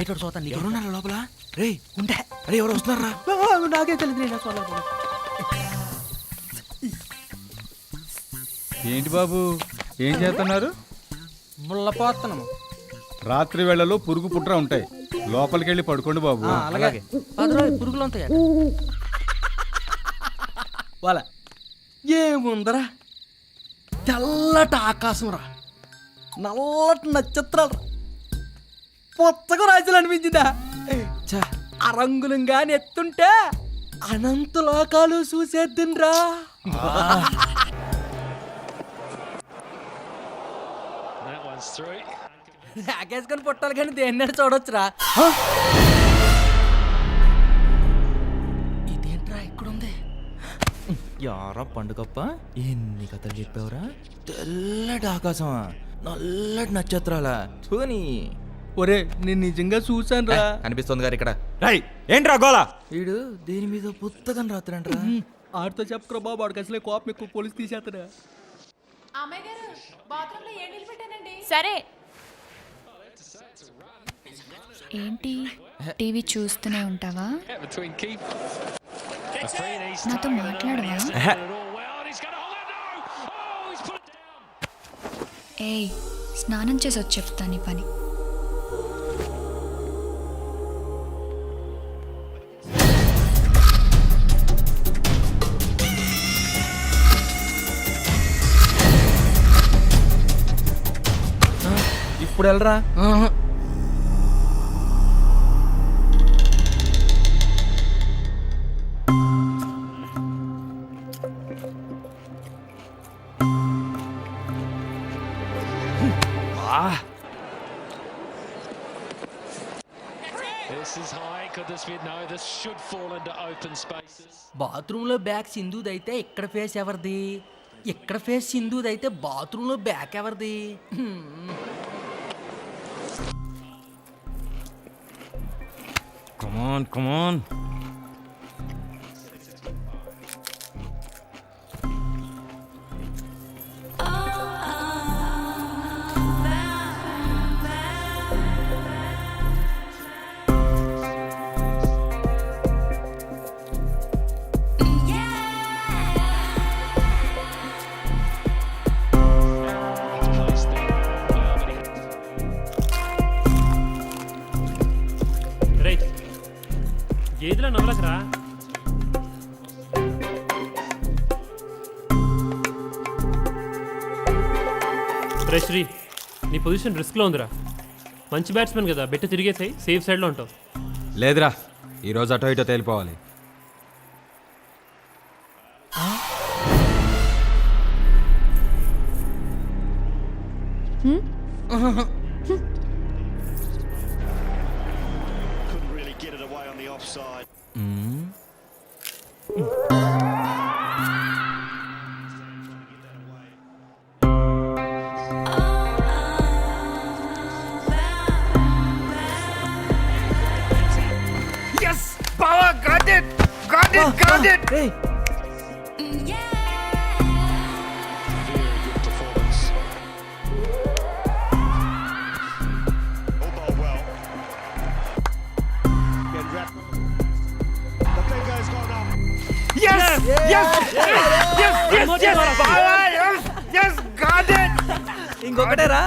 ఏటో చూస్తాను నీకు. ఎవరున్నారా లోపల? రే ఉంటే అరే ఎవరు వస్తున్నారా? నాకే తెలియదు నేను అసలు. ఏంటి బాబు ఏం చేస్తున్నారు? ముళ్ళపోతున్నాము. రాత్రి వేళలో పురుగు పుట్ర ఉంటాయి, లోపలికి వెళ్ళి పడుకోండి బాబు. అలాగే 10 రోజులు పురుగులు ఉంటాయి వాళ్ళ. ఏముందరా తెల్లటి ఆకాశం రా, నల్లటి నక్షత్రాలు రా, పొత్తగా రాజులు అనిపించిందా? ఆ రంగులం గాని ఎత్తుంటే అనంత లోకాలు చూసేద్దిరా. రాకేసుకొని పుట్టాలి కానీ దేన్ని చూడొచ్చురా. ఇదేంట్రా ఇక్కడుంది? యారా పండుగప్ప ఎన్ని కథలు చెప్పావురా? తెల్లటి ఆకాశమా, నల్లటి నక్షత్రాలా? చూని ఒరే నేను నిజంగా చూసాను రా. అనిపిస్తుంది గారు ఇక్కడ. ఏంట్రా గోలా? వీడు దేని మీద పుస్తకం రాత్రంటరా. ఆడితో చెప్పుకురా బాబు, ఆడికి అసలే కోపం ఎక్కువ, పోలీసు తీసేస్తారా. అమ్మాయి గారు బాత్రూంలో ఏ నీళ్ళు పెట్టానండి? సరే ఏంటి టీవీ చూస్తూనే ఉంటావా? నాతో మాట్లాడవా? ఏయ్, స్నానం చేసి వచ్చి చెప్తాను నీ పని. ఇప్పుడు వెళ్ళరా. బాత్రూమ్ లో బ్యాగ్ సింధుదైతే ఇక్కడ ఫేస్ ఎవరిది, ఇక్కడ ఫేస్ సింధుదైతే బాత్రూమ్ లో బ్యాగ్ ఎవరిది? కమాన్ కమాన్. రైట్ గేదెల నవలకరా. రే శ్రీ, నీ పొజిషన్ రిస్క్లో ఉందిరా. మంచి బ్యాట్స్మెన్ కదా, బెట్టు తిరిగేసాయి, సేఫ్ సైడ్లో ఉంటావు. లేదురా, ఈరోజు అటో ఇటో తేలిపోవాలి. ఇంకొకటేరా.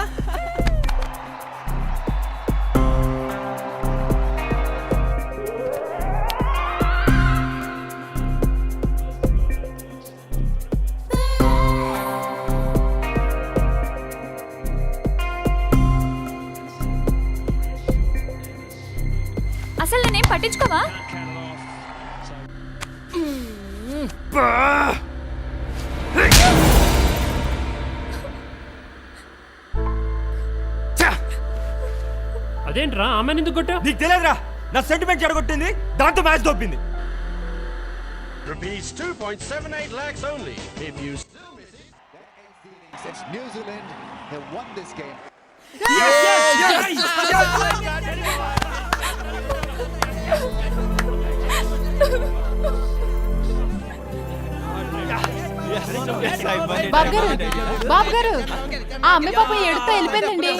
అసలు నేనేం పట్టించుకోవా? అదేంట్రా ఆమె ఎందుకు కొట్టా? నీకు తెలియదురా, నా సెంటిమెంట్ చెడగొట్టింది, దాంతో match దొబ్బింది. Rupees 2.78 lakhs only. If you still miss it, it's New Zealand have won this game. బాబు గారు, బాబు గారు, ఆ అమ్మాయి పాప ఎడుతా వెళ్ళిపోయిందండి.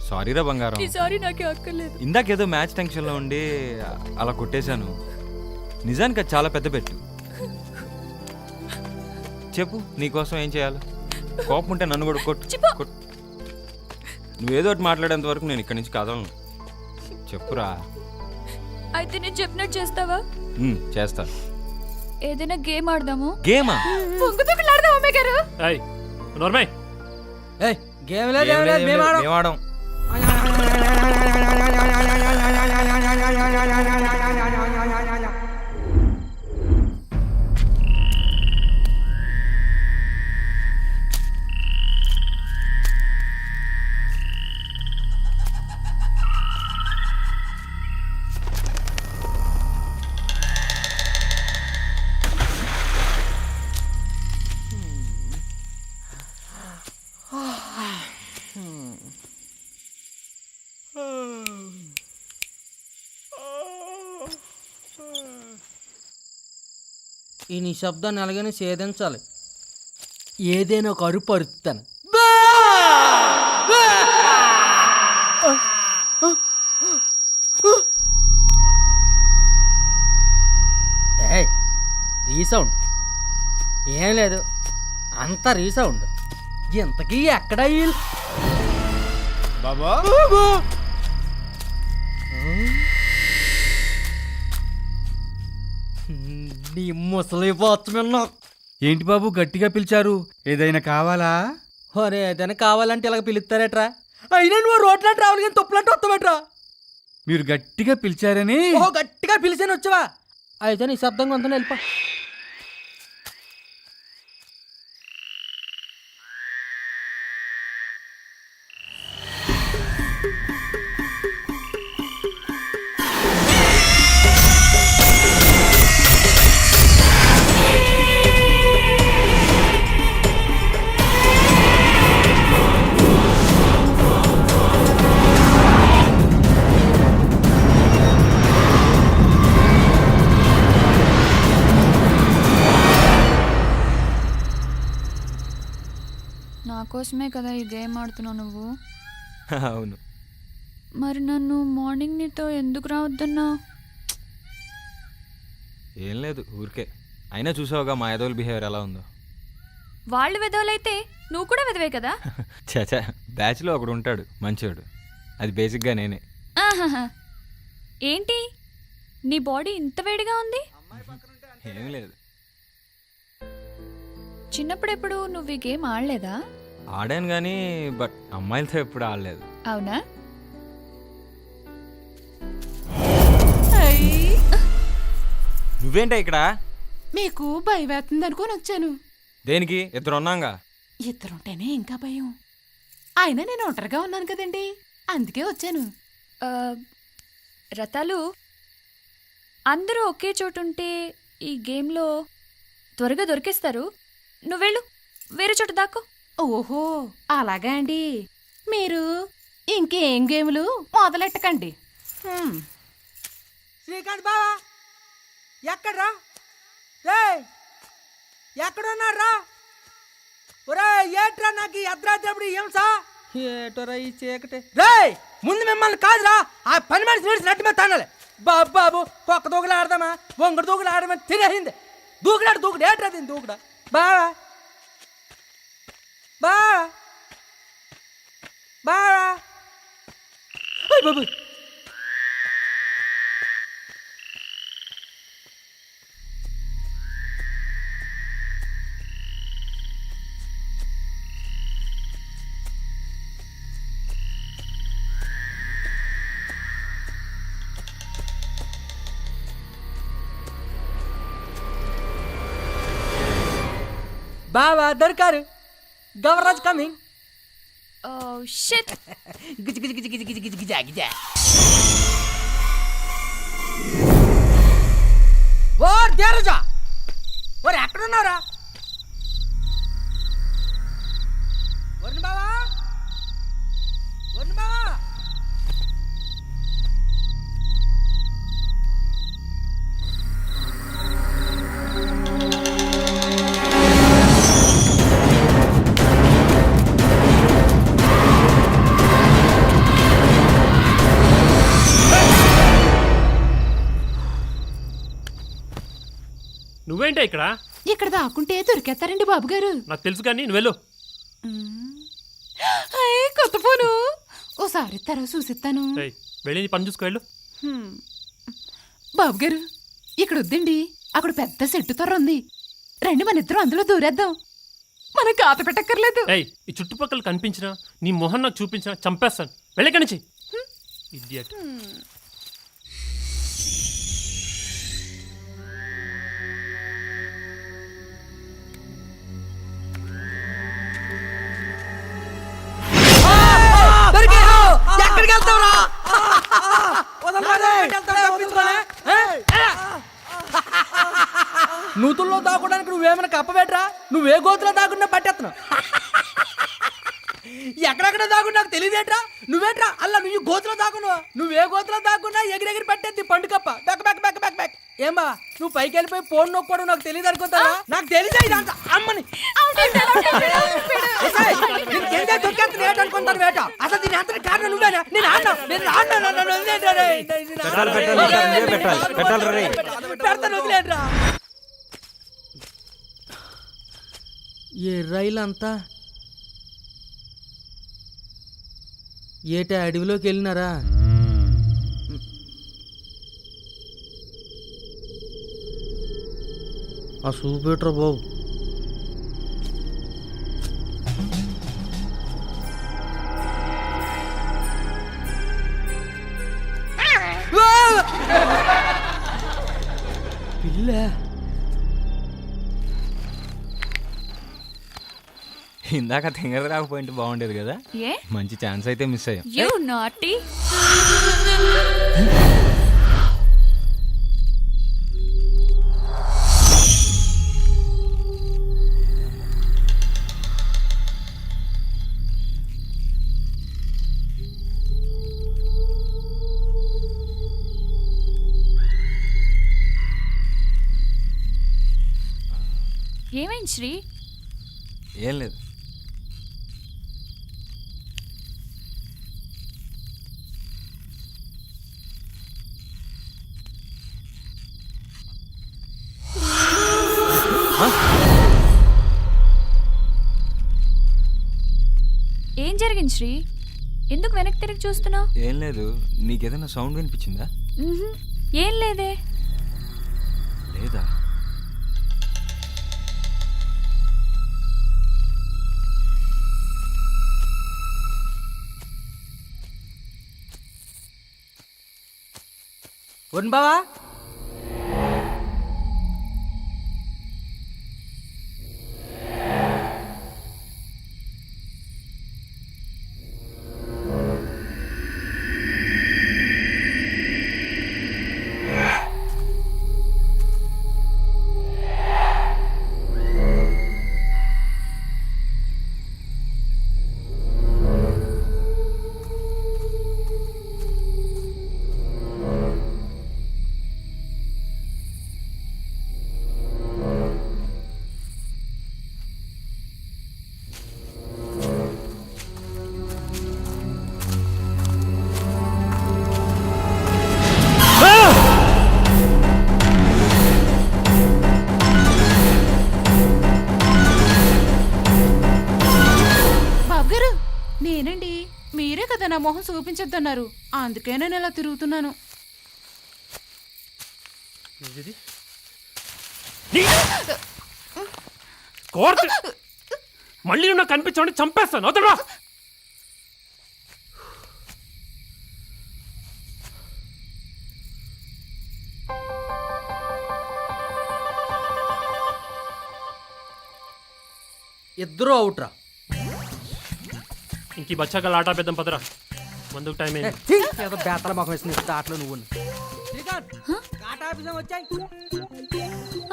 సారీరా బంగారం. సారీ, నాకే అక్కర్లేదు. ఇందాకేదో మ్యాచ్ టెన్షన్లో ఉండి అలా కొట్టేశాను. నిజానికి అది చాలా పెద్ద పెట్టు. చెప్పు, నీకోసం ఏం చేయాలి? కోపం ఉంటే నన్ను కూడా కొట్టు. నువ్వేదో ఒకటి మాట్లాడేంత వరకు నేను ఇక్కడి నుంచి కదలను. చెప్పురా. అయితే నేను చెప్పినట్టు చేస్తావా? చేస్తా. ఏదైనా గేమ్ ఆడదాము. గేమా? అమ్మాయి గారు. నోర్మై, గేమ్ లేదు, మేము ఆడం. ఈ నిశ్శబ్దాన్ని అలాగనే ఛేదించాలి. ఏదైనా ఒక అరుపు అరుస్తాను. రీసౌండ్ ఏం లేదు, అంత రీసౌండ్. ఇంతకీ ఎక్కడ బాబా నీ ముసలి వాచ్మెన్. ఏంటి బాబు గట్టిగా పిలిచారు? ఏదైనా కావాలా? ఒరే ఏదైనా కావాలంటే ఇలాగ పిలుస్తారేట్రా? అయినా నువ్వు రోడ్లంటే రావాలి కానీ తప్పులంటే వస్తావేట్రా? మీరు గట్టిగా పిలిచారని. ఓహో గట్టిగా పిలిచాను వచ్చావా? అయితే నీ శబ్దంగా ఉందని వెళ్ళిపో. నా కోసమే కదా ఈ గేమ్ ఆడుతున్నావు నువ్వు. అవును. మరి నన్ను మార్నింగ్ నీతో ఎందుకు రావద్దన్నావు? ఏం లేదు, ఊరికే. అయినా చూసావుగా మా ఎదోల్ బిహేవియర్ ఎలా ఉందో. వాళ్ళు వెదవలైతే నువ్వు కూడా వెదవే కదా. చాచా, బ్యాచ్లో ఒకడు ఉంటాడు మంచోడు, అది బేసిక్గా నేనే. ఆహాహా. ఏంటి నీ బాడీ ఇంత వేడిగా ఉంది? ఏం లేదు. చిన్నప్పుడెప్పుడు నువ్వు ఈ గేమ్ ఆడలేదా? ఆడాను కానీ బట్ అమ్మాయిలతో ఎప్పుడు ఆడలేదు. అవునా? నువ్వేంటా ఇక్కడ? మీకు భయం వేస్తుంది అనుకోని వచ్చాను. దేనికి? ఇద్దరు ఉన్నాగా. ఇద్దరుంటేనే ఇంకా భయం. అయినా నేను ఒంటరిగా ఉన్నాను కదండి, అందుకే వచ్చాను. రతాలు, అందరూ ఒకే చోటుంటే ఈ గేమ్లో త్వరగా దొరికేస్తారు. నువ్వెళ్ళు, వేరే చోట దాక్కో. ఓహో అలాగా అండి. మీరు ఇంకేం గేములు మొదలెట్టకండి. శ్రీకాంత్ బావా ఎక్కడ్రా? రే ఎక్కడున్నారా? ఒరే ఏట్రా నాకు ఈ అర్ధరాత్రి హింసా? ఏటోరా ఈ చీకటి. రే ముందు మిమ్మల్ని కాదురా ఆ పని మనిషి నీడిసి నట్టి మీద తానాలి. బాబు బాబు కుక్క దూకులు ఆడదామా వంగడు దూకులు ఆడమని తినేసింది. దూకులాడు దూకుడు ఏట్రా దీన్ని దూకుడా? బావా బావా బావా బాబు బావా దొరికారు. గవర్రాజ్ కమింగ్. Oh shit. గిజి గిజి గిజి గిజి గిజి గిజి గిజా గిజా. ఓ దేరజా ఒరే ఎక్కడున్నారా? వరుణ్ బావా వరుణ్ బావా నువ్వేంటా ఇక్కడ? ఇక్కడ దాక్కుంటే దొరికేస్తారండి బాబు గారు. నాకు తెలుసు కానీ నువ్వు వెళ్ళు. కొత్త ఫోను ఓసారి ఇస్తారో చూసిస్తాను. వెళ్ళి నీ పని చూసుకో వెళ్ళు. బాబు గారు ఇక్కడ వద్దండి, అక్కడ పెద్ద సెట్టు తొర్ర ఉంది. రండి మన ఇద్దరం అందులో దూరేద్దాం. మనం కాత పెట్టక్కర్లేదు. ఈ చుట్టుపక్కల కనిపించినా నీ మొహం నాకు చూపించినా చంపేస్తాను. వెళ్ళక నుంచి. ఇడియట్. ఎక్కడికి వెళ్తావురా? నూతుల్లో దాక్కోడానికి నువ్వేమైనా కప్పబెట్రా? నువ్వే గోతులో దాక్కున్నా పట్టేస్తున్నావు. ఎక్కడెక్కడ దాక్కున్నా నాకు తెలియదేట్రా? నువ్వేట్రా అలా నువ్వు గోతులో దాక్కున్నావు. నువ్వే గోతులో దాక్కున్నా ఎగిరెగిరి పట్టేది పండు కప్ప. బెక్ బెక్ బెక్ బెక్ బెక్. ఏం బా నువ్వు పైకి వెళ్ళిపోయి ఫోన్ నొక్కోవడం నాకు తెలియదు అనుకుంటావా? నాకు తెలిసే ఇదంతా అమ్మని అనుకుంటాను వేట అసలు దీని అంతటి కారణం నువ్వేనా? నేను ఆడినా పెడతాను వదిలేట్రా. ఏ రైలు అంతా ఏటా అడవిలోకి వెళ్ళినారా? ఆ చూపెట్రా బాబు. పిల్ల ఇందాక తింగర రాకపోయింటే బాగుండేది కదా. ఏ మంచి ఛాన్స్ అయితే మిస్ అయ్యాం. You naughty. ఏమైంది శ్రీ? ఏం లేదు. ఏం జరిగింది శ్రీ? ఎందుకు వెనక్కి తిరిగి చూస్తున్నావు? ఏం లేదు. నీకేదైనా సౌండ్ వినిపించిందా? ఏం లేదే. లేదా? వన్ బావా నేనండి. మీరే కదా నా మొహం చూపించొద్దన్నారు, అందుకే నేను ఇలా తిరుగుతున్నాను. మళ్ళీ నాకు కనిపించండి, చంపేస్తాను. వదరా. ఇద్దరు అవుట్రా. ఇంక ఈ బచ్చాకలు ఆట పెద్దాం పదరా, ముందుకు టైం అయింది. బేతల మొహం వేసిన ఆటలో నువ్వు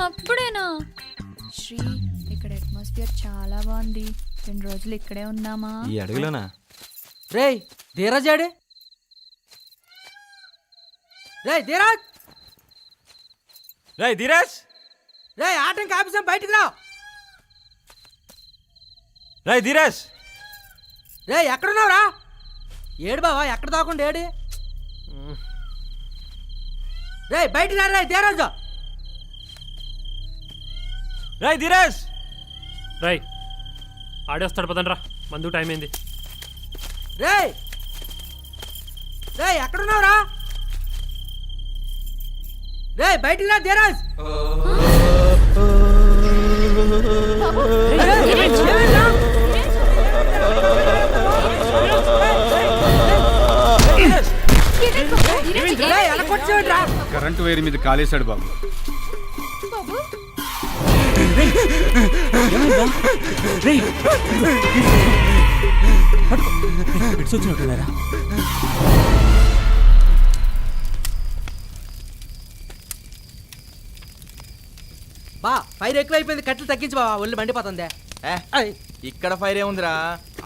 అప్పుడేనా? శ్రీ, ఇక్కడ అట్మాస్ఫియర్ చాలా బాగుంది. 2 రోజులు ఇక్కడే ఉన్నామా? ఈ అడవిలోనా? రేయ్ ధీరాజ్ ఆడే. రేయ్ ధీరాజ్. రేయ్ ధీరాజ్. రేయ్ ఆటంకి ఆఫీసం బయటికి రా. రేయ్ ధీరాజ్. రేయ్ ఎక్కడున్నావురా? ఏడు బావా, ఎక్కడ దాకుండా ఏడు? రేయ్ బయటికి రా. రేయ్ ధీరాజ్. రేయ్ ధీరాజ్. రేయ్ ఆడేస్తాడు పదండ్రా, మందు టైం అయింది. రేయ్ రేయ్ ఎక్కడున్నావురా? రేయ్ బయటికి రా ధీరాజ్. కరెంటు వైర్ మీద కాలేశాడు బాబు. బా ఫైర్ ఎక్కువైపోయింది, కట్టెలు తగ్గించి బావా, ఒళ్ళు మండిపోతుంది. ఇక్కడ ఫైర్ ఏముందిరా,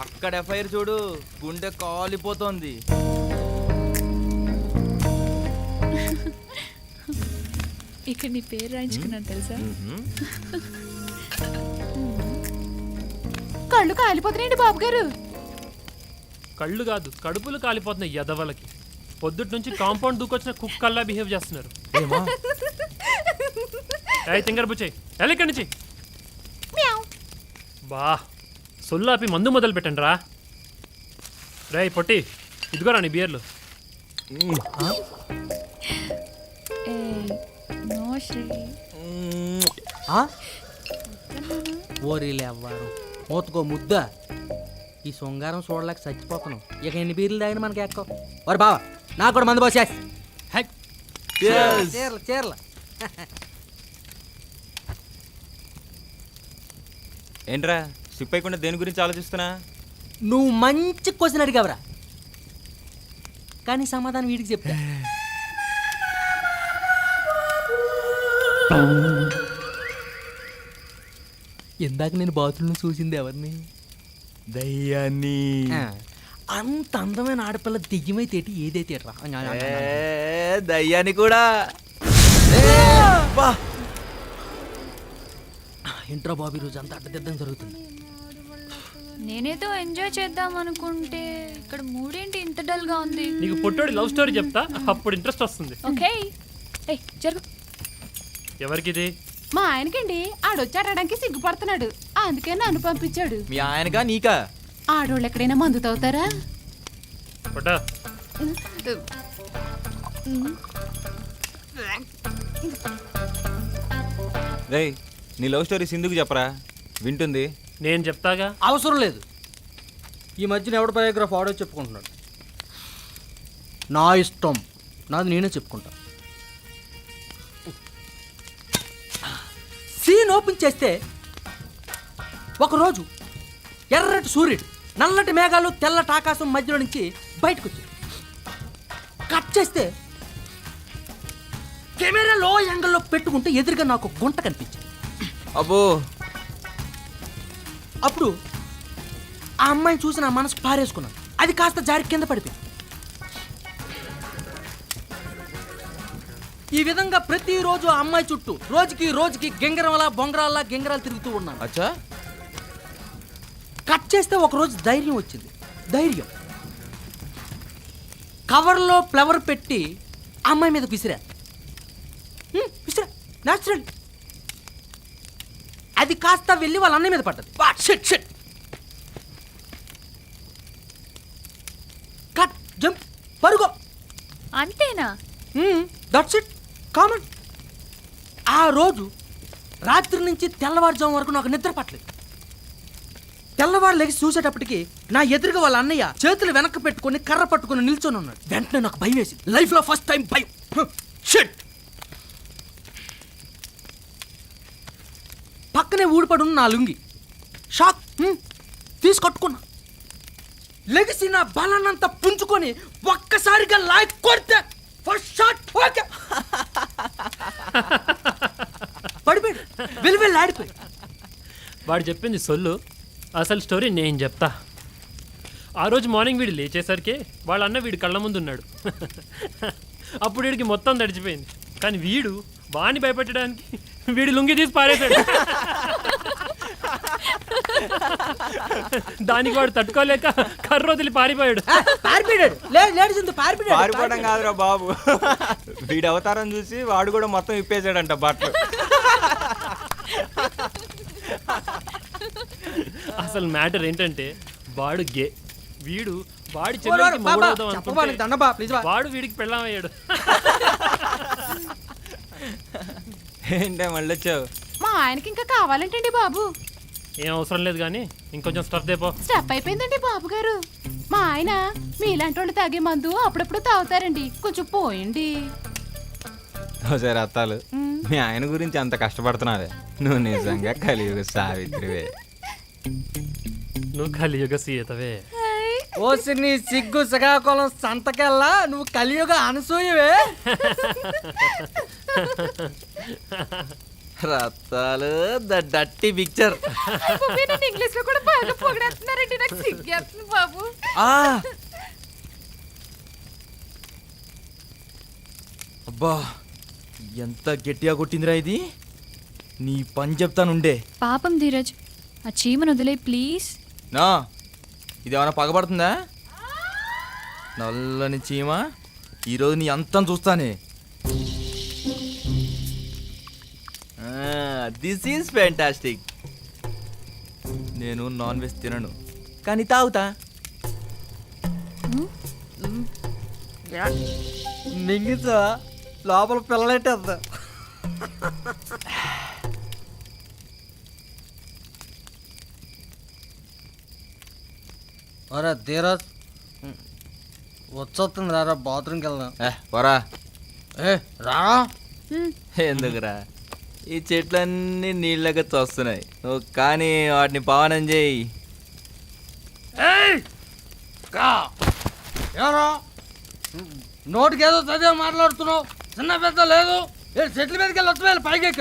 అక్కడ ఫైర్ చూడు, గుండె కాలిపోతోంది. ఇక్కడ నీ పేరు రాయించుకున్నాను తెలుసా? కళ్ళు కాలిపోతున్నాయండి బాబు గారు. కళ్ళు కాదు కడుపులు కాలిపోతున్నాయి ఎదవలకి. పొద్దుటి నుంచి కాంపౌండ్ దూకొచ్చిన కుక్కల్లా బిహేవ్ చేస్తున్నారు. తింగర్ బుచ్చే ఎలా ఇక్కడి నుంచి బా సొల్లాపి మందు మొదలు పెట్టండి రా. రేయ్ పొట్టి ఇదిగోరా నీ బియర్లు. నో శ్రీ. ఓరీలే అవ్వారు మూతకో ముద్ద. ఈ శృంగారం చూడలేక చచ్చిపోతున్నాం. ఇక ఎన్ని బీర్లు తాగిన మనకి ఎక్కో. వారు బావా నాకు కూడా మందు పోసేస్. చీరలు చీరలు. ఏంట్రా షిప్ అయ్యకుండా దేని గురించి ఆలోచిస్తున్నా? నువ్వు మంచి క్వశ్చన్ అడిగావరా, కానీ సమాధానం వీడికి చెప్తా. ఇందాక నేను బాత్రూంలో చూసింది ఎవరిని? దయ్యాన్ని. అంత అందమైన ఆడపిల్ల దిగ్యమై తేటి ఏదైతే రా దయ్యాన్ని కూడా. ఇంట్రా బాబు రోజు అంతా అడ్డదిద్దం జరుగుతుంది. నేనేదో ఎంజాయ్ చేద్దాం అనుకుంటే ఇక్కడ మూడేంటి ఇంత డల్ గా ఉంది? నీకు పొట్టోడి లవ్ స్టోరీ చెప్తా, అప్పుడు ఇంట్రెస్ట్ వస్తుంది. ఓకే జరుగు. ఎవరికిది? మా ఆయనకండి. ఆడొచ్చాడడానికి సిగ్గుపడుతున్నాడు, అందుకే నన్ను పంపించాడు. మీ ఆయనగా నీకా? ఆడోళ్ళు ఎక్కడైనా మందు తాగుతారా? పొట్టా రేయ్ నీ లవ్ స్టోరీ సింధుకు చెప్పరా, వింటుంది. నేను చెప్తాగా. అవసరం లేదు. ఈ మధ్యన ఎవడ బయోగ్రఫీ ఆడో చెప్పుకుంటున్నాడు. నా ఇష్టం, నాది నేనే చెప్పుకుంటా. సీన్ ఓపెన్ చేస్తే ఒకరోజు ఎర్రటి సూర్యుడు నల్లటి మేఘాలు తెల్లటి ఆకాశం మధ్యలో నుంచి బయటకు వచ్చింది. కట్ చేస్తే కెమెరా లో యాంగిల్లో పెట్టుకుంటే ఎదురుగా నాకు గుంట కనిపించింది. అబ్బో. అప్పుడు ఆ అమ్మాయిని చూసి నా మనసు పారేసుకున్నాను. అది కాస్త జారి కింద పడిపోయింది. ఈ విధంగా ప్రతిరోజు ఆ అమ్మాయి చుట్టూ రోజుకి గింగరంలా బొంగరాల్లా గింగరాలు తిరుగుతూ ఉన్నాను. అచ్చా. కట్ చేస్తే ఒకరోజు ధైర్యం వచ్చింది. ధైర్యం కవర్లో ఫ్లవర్ పెట్టి ఆ అమ్మాయి మీద విసిరా. న్యాచురల్. అది కాస్త వెళ్ళి వాళ్ళ అన్నయ్య మీద పడ్డది. కట్ జంప్ పరుగో. అంతేనా? That's it. కామన్. ఆ రోజు రాత్రి నుంచి తెల్లవారుజాము వరకు నాకు నిద్ర పట్టలేదు. తెల్లవారు లెగిసి చూసేటప్పటికి నా ఎదురుగా వాళ్ళ అన్నయ్య చేతులు వెనక్కి పెట్టుకుని కర్ర పట్టుకుని నిల్చొని ఉన్నాడు. వెంటనే నాకు భయం వేసింది. లైఫ్ లో ఫస్ట్ టైం భయం. పక్కనే ఊడిపడున్న నా లుంగి. షాక్. తీసి కట్టుకున్నా. లెగిసి నా బలాన్నంతా పుంజుకొని ఒక్కసారిగా లాక్ కొడితే ఫస్ట్ షాట్ ఓకే. పడిపోయాడు. వెళ్ళి ఆడిపోయి. వాడు చెప్పింది సొల్లు, అసలు స్టోరీ నేను చెప్తా. ఆ రోజు మార్నింగ్ వీడు లేచేసరికి వాళ్ళ అన్న వీడి కళ్ళ ముందు ఉన్నాడు. అప్పుడు వీడికి మొత్తం తడిచిపోయింది. కానీ వీడు వాణ్ణి భయపెట్టడానికి వీడి లుంగి తీసి పారేశాడు. దానికి వాడు తట్టుకోలేక కర్ర వదిలి పారిపోయాడు. పారిపోవడం కాదురా బాబు, వీడి అవతారం చూసి వాడు కూడా మొత్తం ఇప్పేశాడంట బట్టలు. అసలు మ్యాటర్ ఏంటంటే వాడు గే, వీడు వాడి చెల్లెలికి మొగుడవుదాం అనుకుంటే వాడు వీడికి పెళ్ళామయ్యాడు. ఏంటే మళ్ళీ వచ్చావు? మా ఆయనకి ఇంకా కావాలంటండి బాబు. ఏం అవసరం లేదు కానీ ఇంకొంచెం స్టఫ్ దేపో. స్టెప్ అయిపోయిందండి బాబు గారు. మా ఆయన మీలాంటి వాళ్ళు తాగే మందు అప్పుడప్పుడు తాగుతారండి, కొంచెం పోయండి. సరే అత్తాలు, మీ ఆయన గురించి అంత కష్టపడుతున్నావే, నువ్వు నిజంగా కలియుగ సావిత్రివే. నువ్వు కలియుగ సీతవే. ఓసి నీ సిగ్గు శ్రీకాకుళం సంతకెళ్ళా, నువ్వు కలియుగ అనసూయవే. రత్తాలు ద డట్టి పిక్చర్. ఇంగ్లీష్ లో కూడా బాగా పొగడేస్తున్నారండి, నాకు సిగ్గేస్తుంది బాబు. అబ్బా ఎంత గట్టిగా కొట్టిందిరా ఇది. నీ పని చెప్తానుండే. పాపం ధీరజ్, ఆ చీమను వదిలే ప్లీజ్. నా ఇదేమన్నా పగబడుతుందా? నల్లని చీమ, ఈరోజు నీ అంతం చూస్తానే. This is fantastic. నేను నాన్ వెజ్ తినను, కానీ తాగుతా. మింగిసా లోపల పిల్లలెట్టేస్తా. ఒరే ధీరజ్, వచ్చొస్తుంది రారా, బాత్రూమ్కి వెళ్దాం. పోరా. రారా. ఎందుకురా, ఈ చెట్లన్నీ నీళ్ళగా చస్తున్నాయి. నువ్వు కానీ వాటిని పావనం చేయి. ఎవరో నోటికి ఏదో చదివా మాట్లాడుతున్నావు, చిన్న పెద్ద లేదు. చెట్ల మీదకి వెళ్ళి వచ్చి పైకి ఎక్క.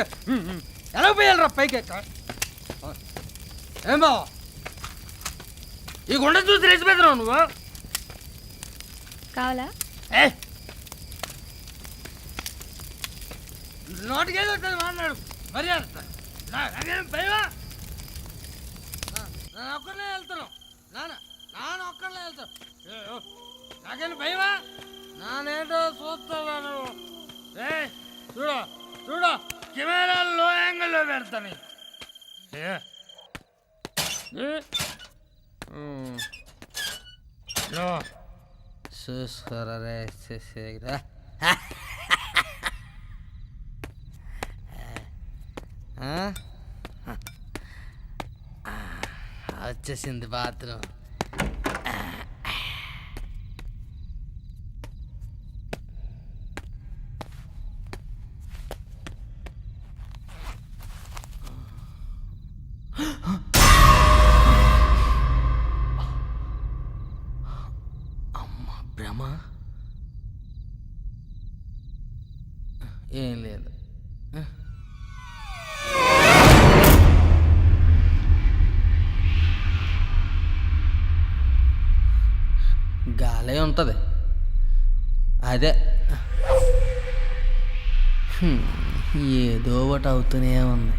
ఎలా పోయాలరా పైకి ఎక్క? ఏం బావ, ఈ గుండె చూసి రెచ్చి పెద్దరావు నువ్వు. కావాలా? నోటికి ఏదో చదివి మాట్లాడు, మర్యాద. నాకేం భయమా? నేను ఒక్కరినే వెళ్తాను. నాన్న ఒక్కరినే వెళ్తాను. నాకేం భయమా? నానేటో చూస్తావా నువ్వు? చూడు చూడు, కెమెరా లో యాంగిల్లో పెడతాను. చూసుకోరా రే, చూసేరా. వచ్చేసింది బాత్రూమ్. అమ్మ భ్రమ ఏం లేదు. గాలే ఉంటుంది అదే. ఏదో ఒకటి అవుతూనే ఉంది.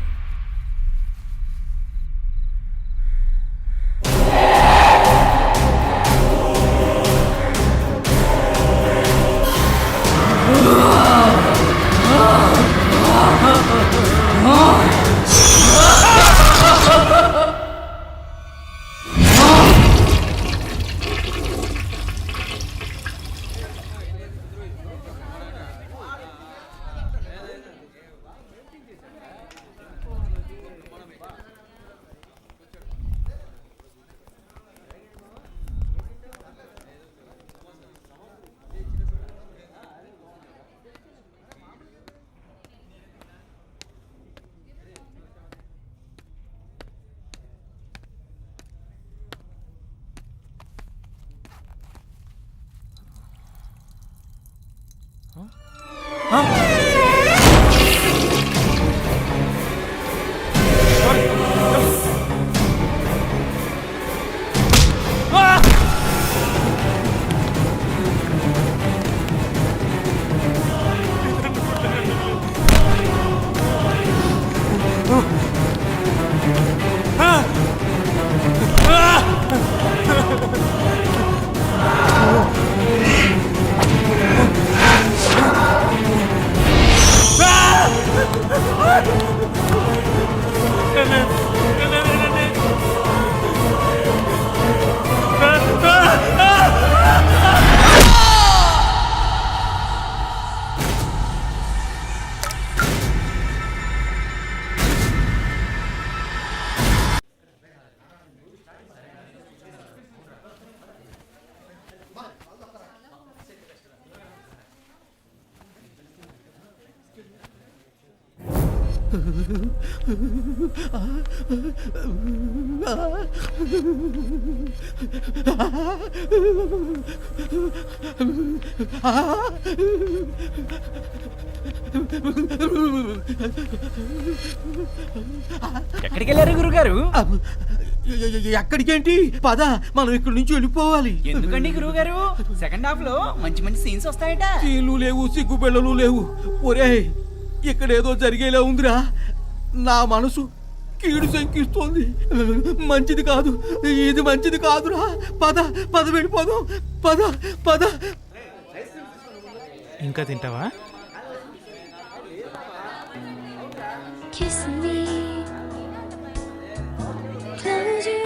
ఎక్కడికి వెళ్ళారు గురుగారు? ఎక్కడికేంటి, పద మనం ఇక్కడి నుంచి వెళ్ళిపోవాలి. ఎందుకండి గురుగారు? సెకండ్ హాఫ్ లో మంచి మంచి సీన్స్ వస్తాయట. సీన్లు లేవు, సిగ్గు పిల్లలు లేవు. ఒరే ఇక్కడేదో జరిగేలా ఉందిరా. నా మనసు కీడు శంకిస్తోంది. మంచిది కాదు, ఇది మంచిది కాదురా. పద పద వెళ్ళిపోదాం, పద పద. ఇంకా తింటావా?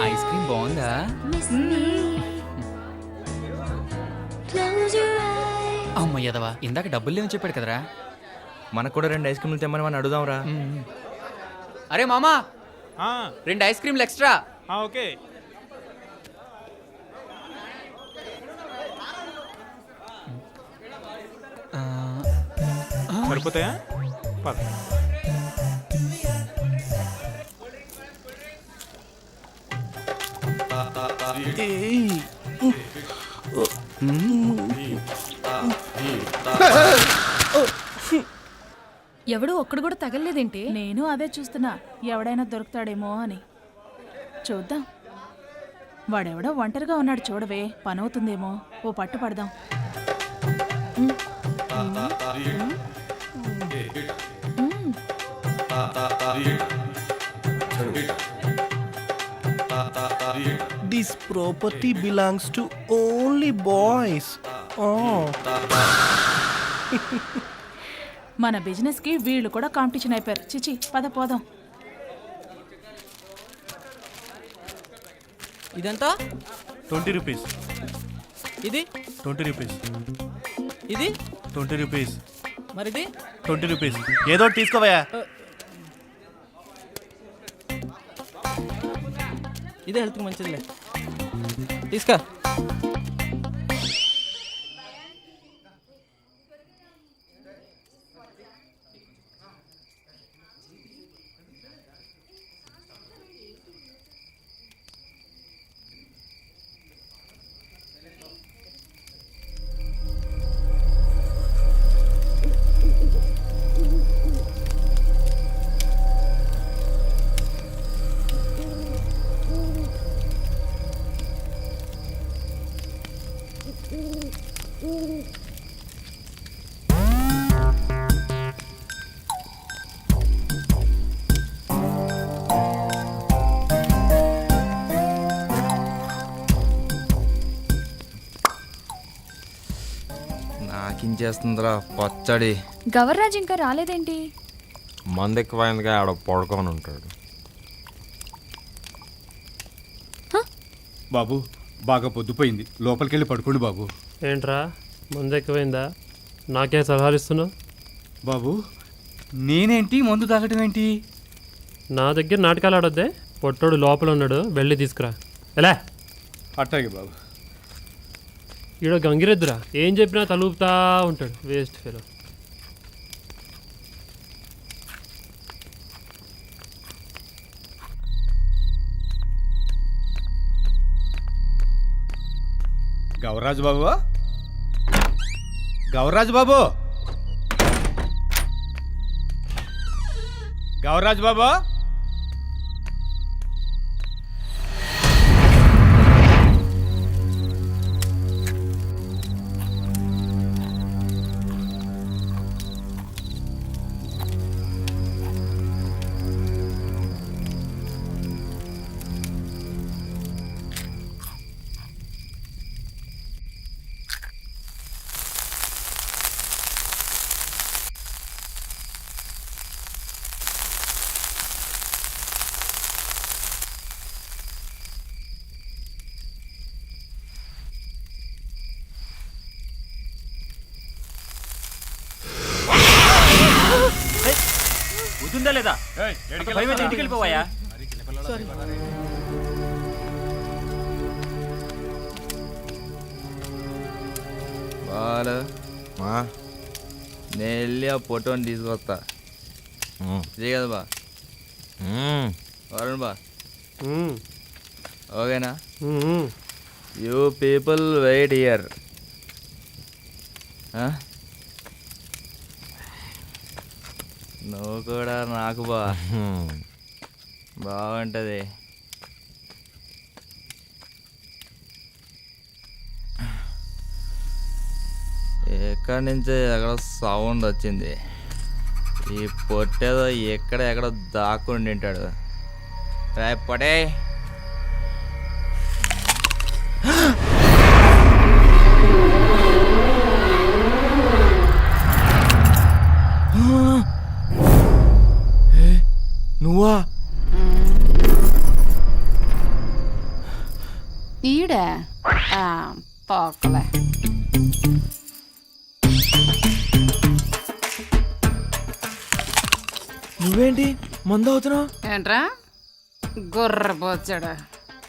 ఐస్ క్రీమ్ బాగుందా? అమ్మ యదవా, ఇందాక డబ్బులు లేవని చెప్పాడు కదరా. మనకు కూడా 2 ఐస్ క్రీమ్లు తెమ్మని మనం అడుగుదాంరా. అరే మామా, 2 ఐస్ క్రీమ్లు ఎక్స్ట్రా. ఓకే. సరిపోతాయా? పద. ఎవడు ఒక్కడు కూడా తగలలేదేంటి? నేను అదే చూస్తున్నా, ఎవడైనా దొరుకుతాడేమో అని. చూద్దాం. వాడెవడో ఒంటరిగా ఉన్నాడు చూడవే, పనవుతుందేమో. ఓ పట్టు పడదాం. This property belongs to only boys. మన బిజినెస్ కి వీళ్ళు కూడా కాంపిటీషన్ అయిపోయారు. చిచి, పద పోదాం. ఇదంతా 20 రూపీస్. ఇది 20 రూపీస్. ఇది 20 రూపీస్. మరిది 20 రూపీస్. ఏదో ఒకటి తీసుకోవయ్యా. ఇదే హెల్త్కి మంచిదిలే, తీసుకో. నాకించేస్తుందిరా పచ్చడి. గవర్రాజ్ ఇంకా రాలేదేంటి? మందు ఎక్కువైందిగా ఆడ పడుకొని ఉంటాడు. బాబు బాగా పొద్దుపోయింది, లోపలికి వెళ్ళి పడుకోండి బాబు. ఏంట్రా, మందు ఎక్కువైందా? నాకే సలహాలు ఇస్తున్నావు? బాబు నేనేంటి మందు తాగటం ఏంటి? నా దగ్గర నాటకాలు ఆడొద్దే. పొట్టోడు లోపల ఉన్నాడు, వెళ్ళి తీసుకురా. ఎలా? అట్టాగే బాబు. ఈడ గంగిరెద్దురా, ఏం చెప్పినా తలూపుతా ఉంటాడు. Waste fellow. గౌరాజు బాబు, గౌరాజు బాబు, గౌరాజు బాబు. ఉందా లేదా? ఇంటికి వెళ్ళిపోవాయా? బాలు నేను వెళ్ళి ఆ ఫోటోని తీసుకొస్తా. ఇదే కదా బా వరుణ్ బా, ఓకేనా? You people wait here. నువ్వు కూడా నాకు బాగుంటుంది. ఎక్కడి నుంచి ఎక్కడ సౌండ్ వచ్చింది. ఈ పొట్టేదో ఎక్కడో దాక్కుని తింటాడు. పొడే నువ్వా? ఈడే పోకలే. నువ్వేంటి మందు అవుతున్నావు? ఏంట్రా గొర్రెపోచ్చాడా?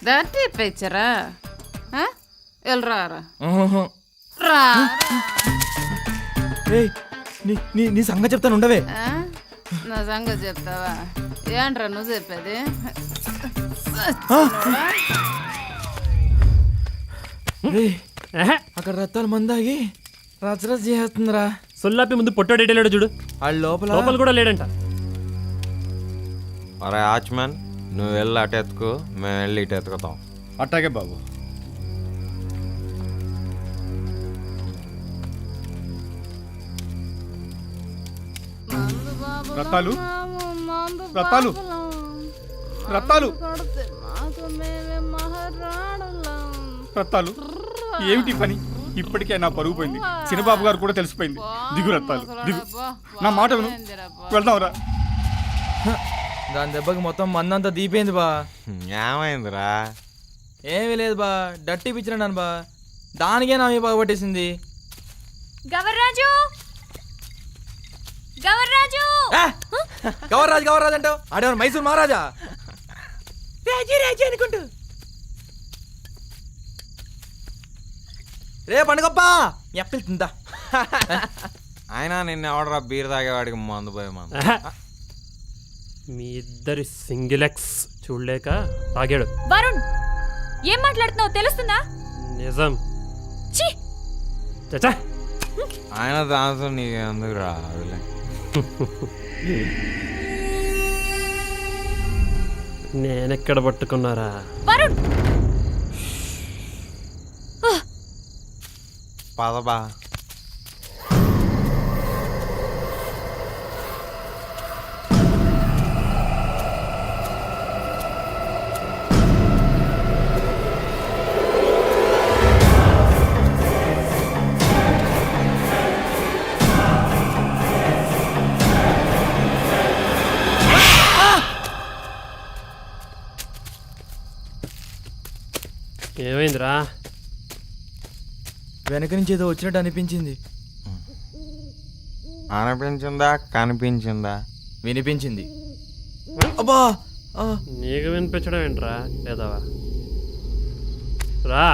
దట్టి పెచ్చరా వెళ్ళరా రా. నీ సంగతి చెప్తాను ఉండవే. నా సంగతి చెప్తావా? ఏంట్రా నువ్వు చెప్పేది? అక్కడ రత్తాలు మందాగి రచ్చరచ్చ చేస్తుందిరా. సొల్లాపి ముందు పొట్టాడేటలేడు చూడు. వాళ్ళు లోపల కూడా లేడంట. అరే వాచ్మెన్, నువ్వు వెళ్ళి అటు ఎత్తుకు, మేము వెళ్ళి ఇటు ఎత్తుకుతాం. అట్టాగే బాబు. రత్తాలు రత్తాలు రత్తాలు రత్తాలు ఏమిటి పని? ఇప్పటికే నా పరుగు పోయింది. చిన్నబాబు గారు కూడా తెలిసిపోయింది. దిగు రత్తాలు దిగు, నా మాట విను, వెళ్దాంరా. దాని దెబ్బకి మొత్తం మందంతా దీపోయింది బా. ఏమైందిరా? ఏమీ లేదు బా, డట్టి పిచ్చినాను బా. దానికే నా బాగా పట్టేసింది. గవర్రాజు గవర్రాజు గవర్రాజు అంటావు? ఆడేవారు మైసూర్ మహారాజా? రాజీ అనుకుంటూ రే పండుగప్ప ఎప్పలు తిందా. అయినా నిన్న ఎవడరా బీర్ తాగేవాడికి మందు పోయి మందు. మీ ఇద్దరి సింగిలెక్స్ చూడలేక తాగాడు. వరుణ్ ఏం మాట్లాడుతున్నావు తెలుస్తుందా? నిజం. ఛీ చచ్చా ఆయన దాంతో నీకు ఎందుకు రా? నేనెక్కడ పట్టుకున్నారా? వరుణ్ పదబా. ఏమైందిరా? వెనక నుంచి ఏదో వచ్చినట్టు అనిపించింది. అనిపించిందా కనిపించిందా? వినిపించింది. అబ్బా నీకు వినిపించడం ఏంట్రా లేదవా? రా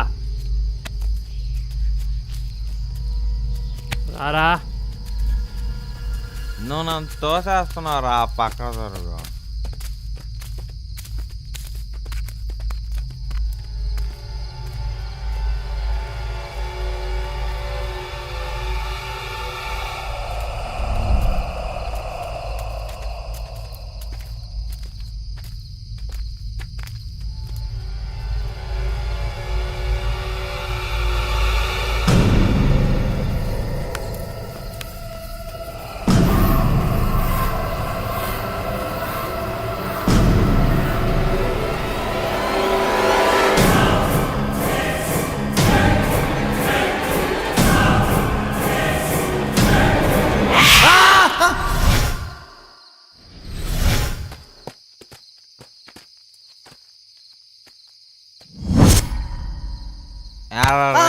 రారా. నువ్వు నన్ను తోసేస్తున్నావు రా, పక్క జరుగు.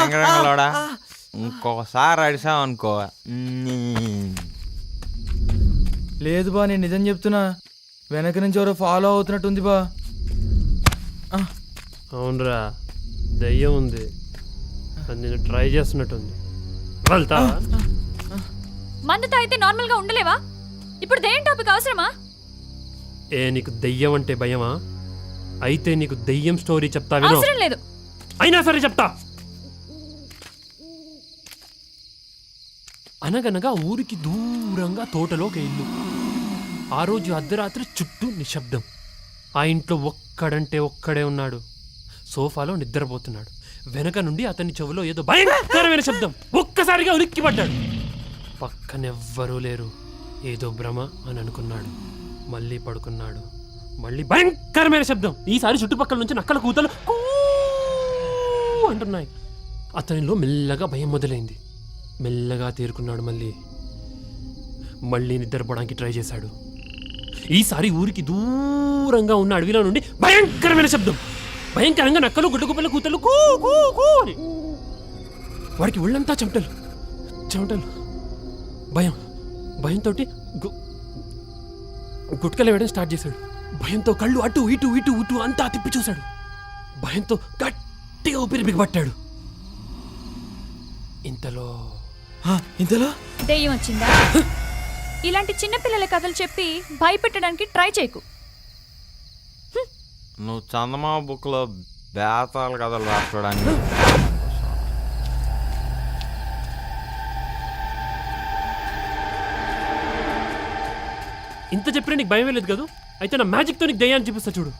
రంగరంగలోడా ఇంకొకసారి అడిసావు అనుకో. లేదు బా, నేను నిజం చెప్తున్నా. వెనక నుంచి ఎవరో ఫాలో అవుతున్నట్టుంది బా. అవునరా, దయ్యం ఉంది. అది నేను ట్రై చేస్తున్నట్టుంది. వెళ్తా. మందుతో అయితే నార్మల్గా ఉండలేవా? ఇప్పుడు దయ్యం టాపిక్ అవసరమా? నీకు దయ్యం అంటే భయమా? అయితే నీకు దయ్యం స్టోరీ చెప్తా విను. అవసరం లేదు. అయినా సరే చెప్తా. అనగనగా ఊరికి దూరంగా తోటలోకి ఇల్లు. ఆ రోజు అర్ధరాత్రి చుట్టూ నిశ్శబ్దం. ఆ ఇంట్లో ఒక్కడంటే ఒక్కడే ఉన్నాడు. సోఫాలో నిద్రపోతున్నాడు. వెనక నుండి అతని చెవిలో ఏదో భయంకరమైన శబ్దం. ఒక్కసారిగా ఉలిక్కిపడ్డాడు. పక్కనెవ్వరూ లేరు. ఏదో భ్రమ అని అనుకున్నాడు. మళ్ళీ పడుకున్నాడు. మళ్ళీ భయంకరమైన శబ్దం. ఈసారి చుట్టుపక్కల నుంచి నక్కల కూతలు కూ అంటున్నాయి. అతనిలో మెల్లగా భయం మొదలైంది. మెల్లగా తేరుకున్నాడు. మళ్ళీ నిద్రపోవడానికి ట్రై చేశాడు. ఈసారి ఊరికి దూరంగా ఉన్న అడవిలో నుండి భయంకరమైన శబ్దం. భయంకరంగా నక్కలు గుడ్డగుప్పల కూతలు కూ కూ కూ అని. వాడికి ఒళ్ళంతా చెమటలు చెమటలు. భయంతో గుట్కలు వేయడం స్టార్ట్ చేశాడు. భయంతో కళ్ళు అటు ఇటు ఇటు ఇటు అంతా తిప్పి చూశాడు. భయంతో గట్టిగా ఊపిరి బిగబట్టాడు. ఇంతలో దెయ్యం వచ్చిందా? ఇలాంటి చిన్నపిల్లల కథలు చెప్పి భయపెట్టడానికి ట్రై చేయకు. నువ్వు చందమా బుక్లో బేతాలు కథలు రాసుకోవడానికి ఇంత చెప్పినా నీకు భయం లేదు కదా? అయితే నా మ్యాజిక్తో నీకు దయ్యాన్ని చూపిస్తా చూడు.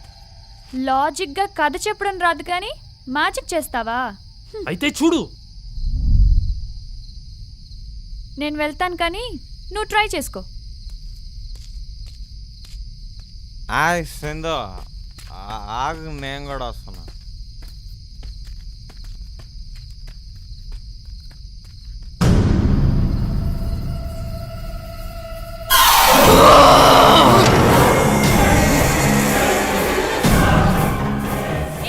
లాజిక్గా కథ చెప్పడం రాదు కానీ మ్యాజిక్ చేస్తావా? అయితే చూడు. నేను వెళ్తాను కానీ నువ్వు ట్రై చేసుకో. సింధు ఆగు, నేను కూడా వస్తున్నా.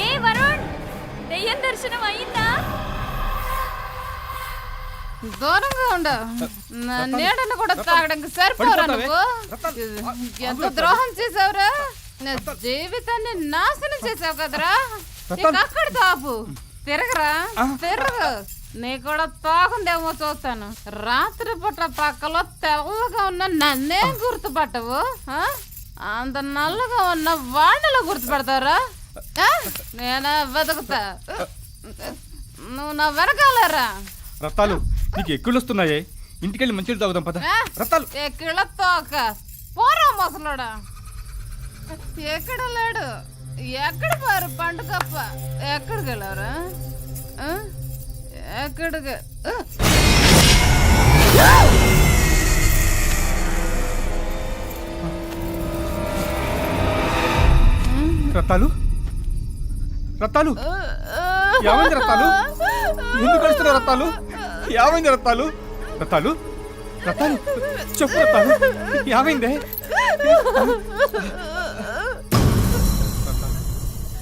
ఏ వరుణ్, దెయ్యం దర్శనం అయ్యిందా? దూరంగా ఉండ. నా నీడను కూడా తాగడానికి సరిపోరా నువ్వు? ఎంత ద్రోహం చేసావురా? నా జీవితాన్ని నాశనం చేసావు కదరా. అక్కడ తాపు తిరగరా, తిరగ. నీ కూడా తాగుందేమో చూస్తాను. రాత్రి పుట్ట పక్కలో తెల్లగా ఉన్న నన్నే గుర్తుపట్టవు. అంత నల్లగా ఉన్న వాళ్ళలో గుర్తుపడతారా? నేనా వెతుకుతా, నువ్వు నా వెనకాలరా. రత్తాలు నీకు ఎక్కులు వస్తున్నాయే, ఇంటికెళ్ళి మంచిగా తాగుదాం పద. రత్తాలు ఎక్కడ తోక పోరా మొసలుడా. ఎక్కడ లేడు, ఎక్కడ పారు పండుగప్ప. ఎక్కడికి వెళ్ళారా? ఎక్కడికి? రత్తాలు రత్తాలు ఏమైంది రత్తాలు? ఎందుకు కలుస్తున్నావు రత్తాలు? ఏమైంది రత్తాలు? రత్తాలు రత్తాలు చెప్పు రత్తాలు, ఏమైందే?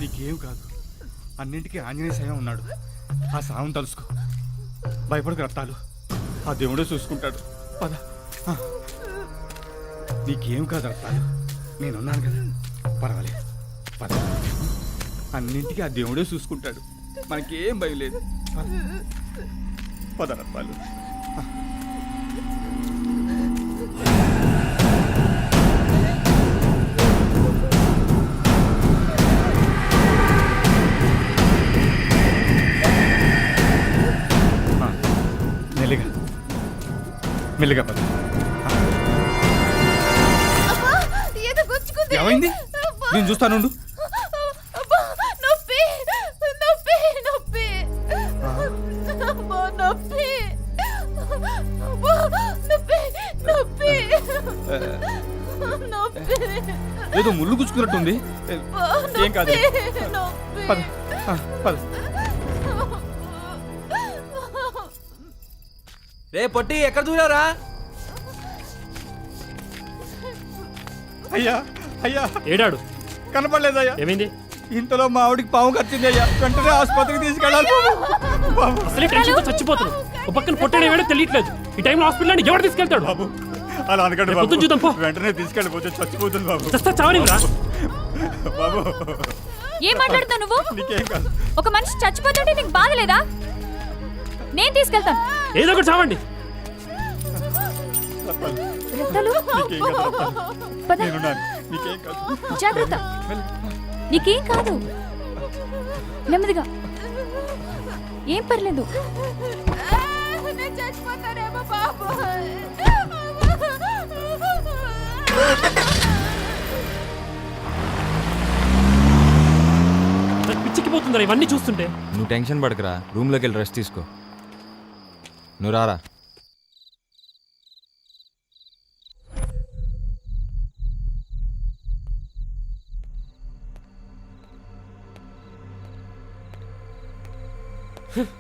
నీకేం కాదు, అన్నింటికీ ఆంజనేయ స్వామి ఉన్నాడు. ఆ సాయం తలుసుకో, భయపడకు రత్తాలు, ఆ దేవుడే చూసుకుంటాడు. పద, నీకేం కాదు రత్తాలు, నేనున్నాను కదా, పర్వాలేదు. పద, అన్నింటికీ ఆ దేవుడే చూసుకుంటాడు, మనకేం భయం లేదు. పద రత్తాలు. మెల్లిగా మెల్లిగా పద. ఏమైంది? నేను చూస్తానుండు. నొప్పి నొప్పి నొప్పి నొప్పి నొప్పి నొప్పి. ఏదో ముళ్ళు గుచ్చుకున్నట్టుంది. ఏం కాదు, పద పద. రే పొట్టి, ఎక్కడ దూరారా? అయ్యా అయ్యా, ఏడాడు కనపడలేదయ్యా. ఏమైంది? ఇంతలో మా ఆవిడికి పాము కరిచింది అయ్యా, వెంటనే ఆసుపత్రికి తీసుకెళ్ళాలి. అసలే టెన్షన్తో చచ్చిపోతాను. ఒక పక్కన పొట్టడం ఏమో తెలియట్లేదు. ఈ టైంలో హాస్పిటల్ ఎవరు తీసుకెళ్తాడు? బాబు అలా అనకండి పొద్దున చూద్దాం పో. వెంటనే తీసుకెళ్ళిపోతే చచ్చిపోతుంది బాబు. చస్తా చావనిరా బాబు. ఏం మాట్లాడుతావు నువ్వు? నీకేం కాదు. ఒక మనిషి చచ్చిపోతుంటే నీకు బాధ లేదా? నేను తీసుకెళ్తాను. ఏదో ఒకటి చావండి. రత్తాలు, నీకేం కాదు రత్తాలు. పద. నేనున్నాను, నీకేం కాదు. జాగ్రత్త, నీకేం కాదు. నెమ్మదిగా, ఏం పర్లేదు. నేను చచ్చిపోతానేమో బాబు. పిచ్చికిపోతుందిరా ఇవన్నీ చూస్తుంటే. నువ్వు టెన్షన్ పడకరా, రూమ్లోకి వెళ్ళి రెస్ట్ తీసుకో. నువ్వు రారా. అనగనగా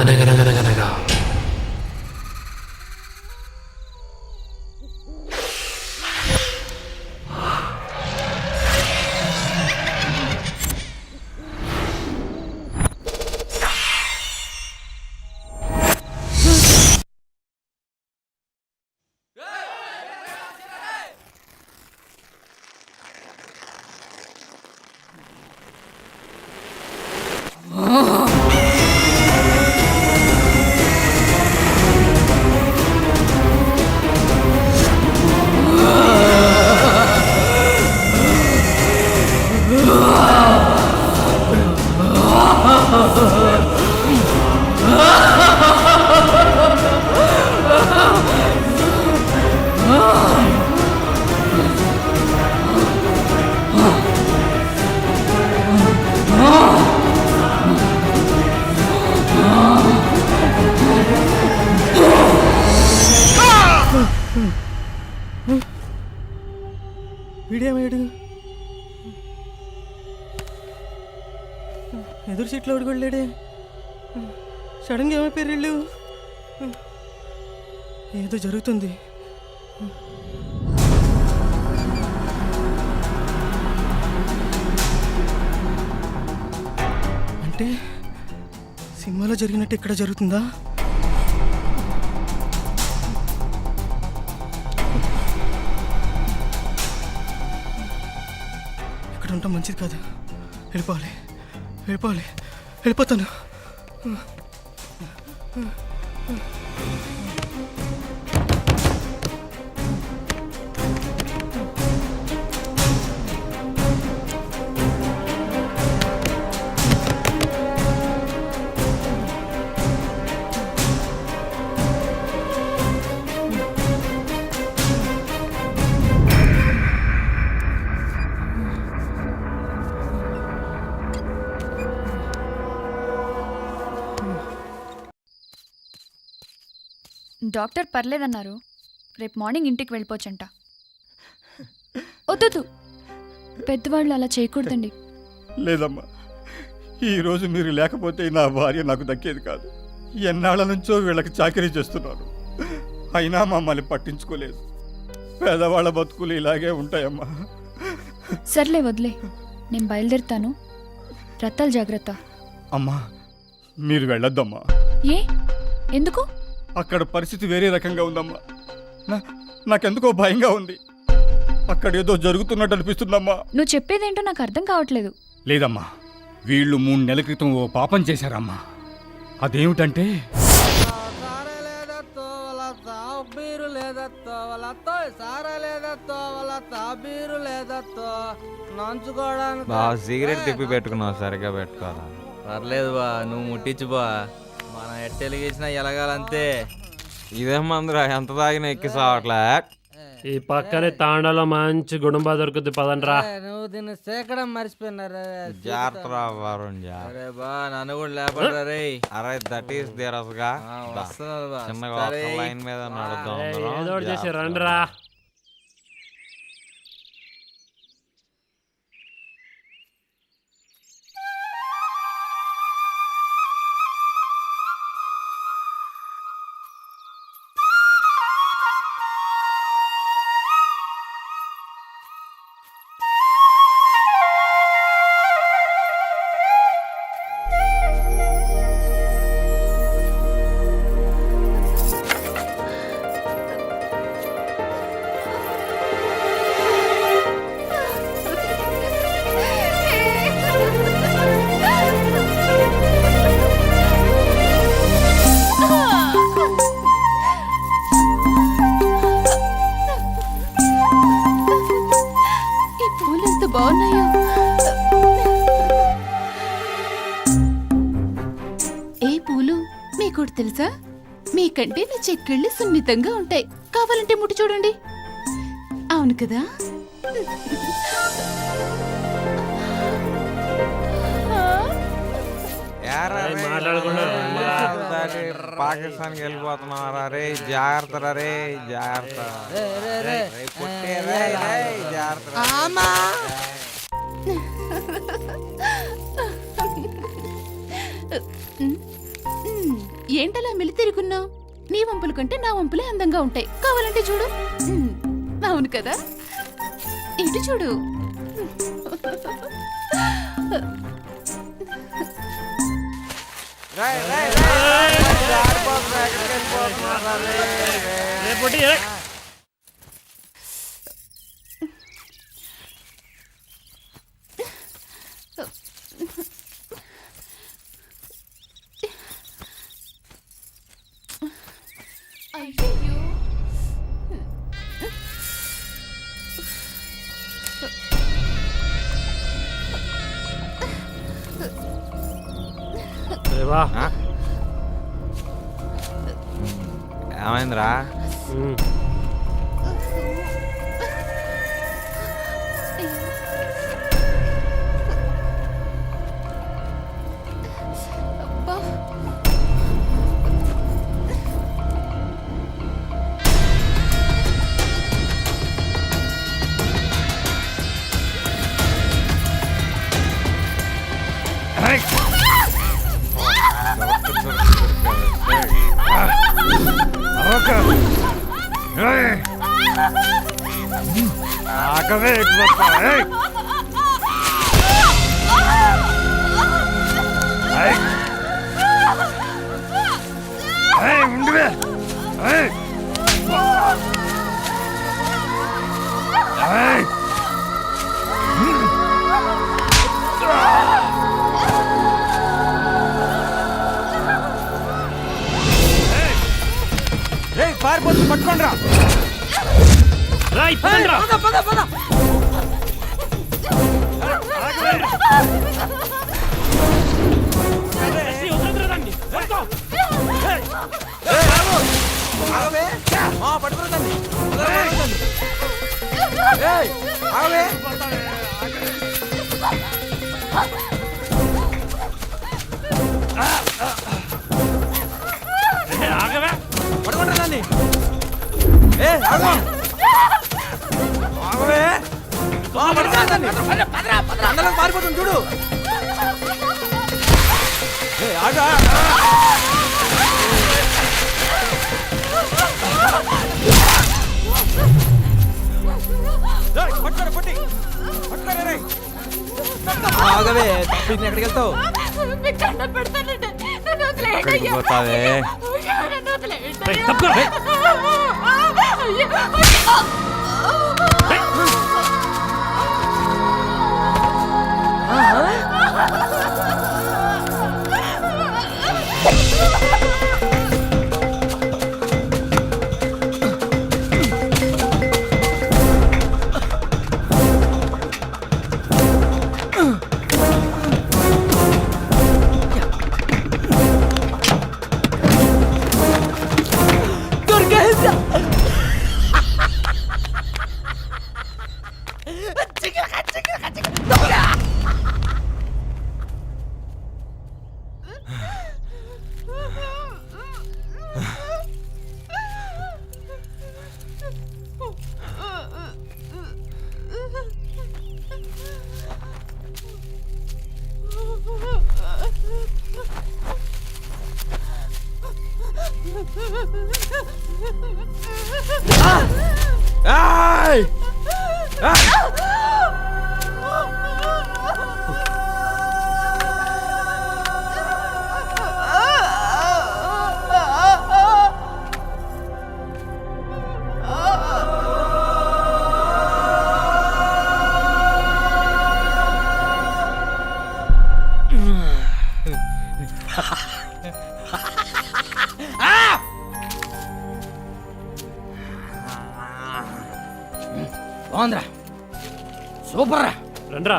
అనగనగనగనగా వీడేమయ్యాడు? ఎదురు సీట్లో అడుగులేడే. సడన్గా ఏమైపోయారు వీళ్ళు? ఏదో జరుగుతుంది. అంటే సినిమాలో జరిగినట్టు ఇక్కడ జరుగుతుందా? ఇక్కడ ఉంటాం మంచిది కాదు. వెళ్ళిపోవాలి, వెళ్ళిపోవాలి, వెళ్ళిపోతాను. డాక్టర్ పర్లేదన్నారు. రేపు మార్నింగ్ ఇంటికి వెళ్ళిపోవచ్చంట. వద్దు, పెద్దవాళ్ళు అలా చేయకూడదండి. లేదమ్మా, ఈరోజు మీరు లేకపోతే నా భార్య నాకు దక్కేది కాదు. ఎన్నాళ్ళ నుంచో వీళ్ళకి చాకరీ చేస్తున్నాను. అయినా మమ్మల్ని పట్టించుకోలేదు. పేదవాళ్ళ బతుకులు ఇలాగే ఉంటాయమ్మా. సర్లే వదిలే, నేను బయలుదేరుతాను. రత్తాలు జాగ్రత్త. అమ్మా మీరు వెళ్ళొద్దమ్మా. ఏ ఎందుకు? అక్కడ పరిస్థితి వేరే రకంగా ఉందమ్మా. నాకెందుకో భయంగా ఉంది. అక్కడ ఏదో జరుగుతున్నట్టు అనిపిస్తుందమ్మా. నువ్వు చెప్పేదేంటో నాకు అర్థం కావట్లేదు. లేదమ్మా, వీళ్ళు 3 నెలల క్రితం ఓ పాపం చేశారమ్మా. అదేమిటంటే బీరు లేదత్తో వాళ్ళతో సారా లేదత్తో వాళ్ళ తాబీరు లేదత్తో నంచుకోవడానికి సిగరెట్ తిప్పి పెట్టుకున్నావు, సరిగ్గా పెట్టుకోవాలా? పర్లేదు బా, నువ్వు ముట్టించు బా, మనం ఎట్టెలిగేసినా ఎలగాలంతే. ఇదేం మందురా, ఎంత తాగినా ఎక్కి సావట్లే. ఈ పక్కనే తాండాలో మంచి గుడుంబా దొరుకుతుంది, పదండ్రా. నువ్వు దీన్ని సేకడం మర్చిపోయినారా? జాగ్రత్త వరుణ్, అరే బా, నన్ను కూడా లేపడరా రే. అరే దట్ ఈస్ దేరస్గా వస్తున్నారు బా. చిన్నగా లైన్ మీద నడుద్దాం. ఏదో ఒకటి చేసి రండిరా. బాగున్నాయో. ఏ పూలు మీకు తెలుసా? మీకంటే నా చెక్కిళ్ళు సున్నితంగా ఉంటాయి. కావాలంటే ముట్టి చూడండి. అవును కదా? పాకిస్తాన్కి వెళ్ళిపోతున్నారా రే? జాగ్రత్త రే, జాగ్రత్త. ఏంటలా మిలి తిరుగున్నావు? నీ వంపుల కంటే నా వంపులే అందంగా ఉంటాయి. కావాలంటే చూడు. అవును కదా? ఇటు చూడు. అయ్యో, ఏమైందిరా? పారిపోతుంది, పట్టుకోండి రా. పారిపోతుంది చూడు. ఆగా ఆగవే తప్పింది ఎక్కడికి వెళ్తావు ఎక్కడికి పోతావే? బాగుందిరా, సూపర్ రా. రండ్రా.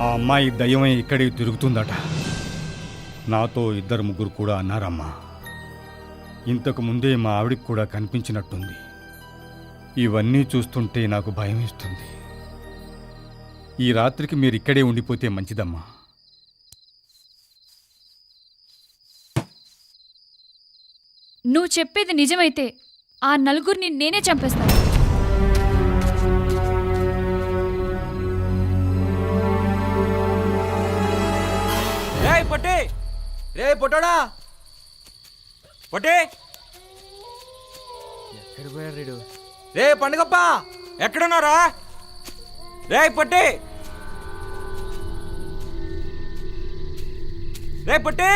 ఆ అమ్మాయి దయ్యమై ఇక్కడే తిరుగుతుందట. నాతో 2-3 కూడా అన్నారమ్మా. ఇంతకు ముందే మా ఆవిడికి కూడా కనిపించినట్టుంది. ఇవన్నీ చూస్తుంటే నాకు భయం వేస్తుంది. ఈ రాత్రికి మీరు ఇక్కడే ఉండిపోతే మంచిదమ్మా. నువ్వు చెప్పేది నిజమైతే ఆ నలుగురిని నేనే చంపేస్తాను. పొట్టి రే పొట్టోడా పొట్టి ఎక్కడ పోయాడు రీడు? రే పండుగప్ప ఎక్కడున్నారా? రే పొట్టి రే పొట్టి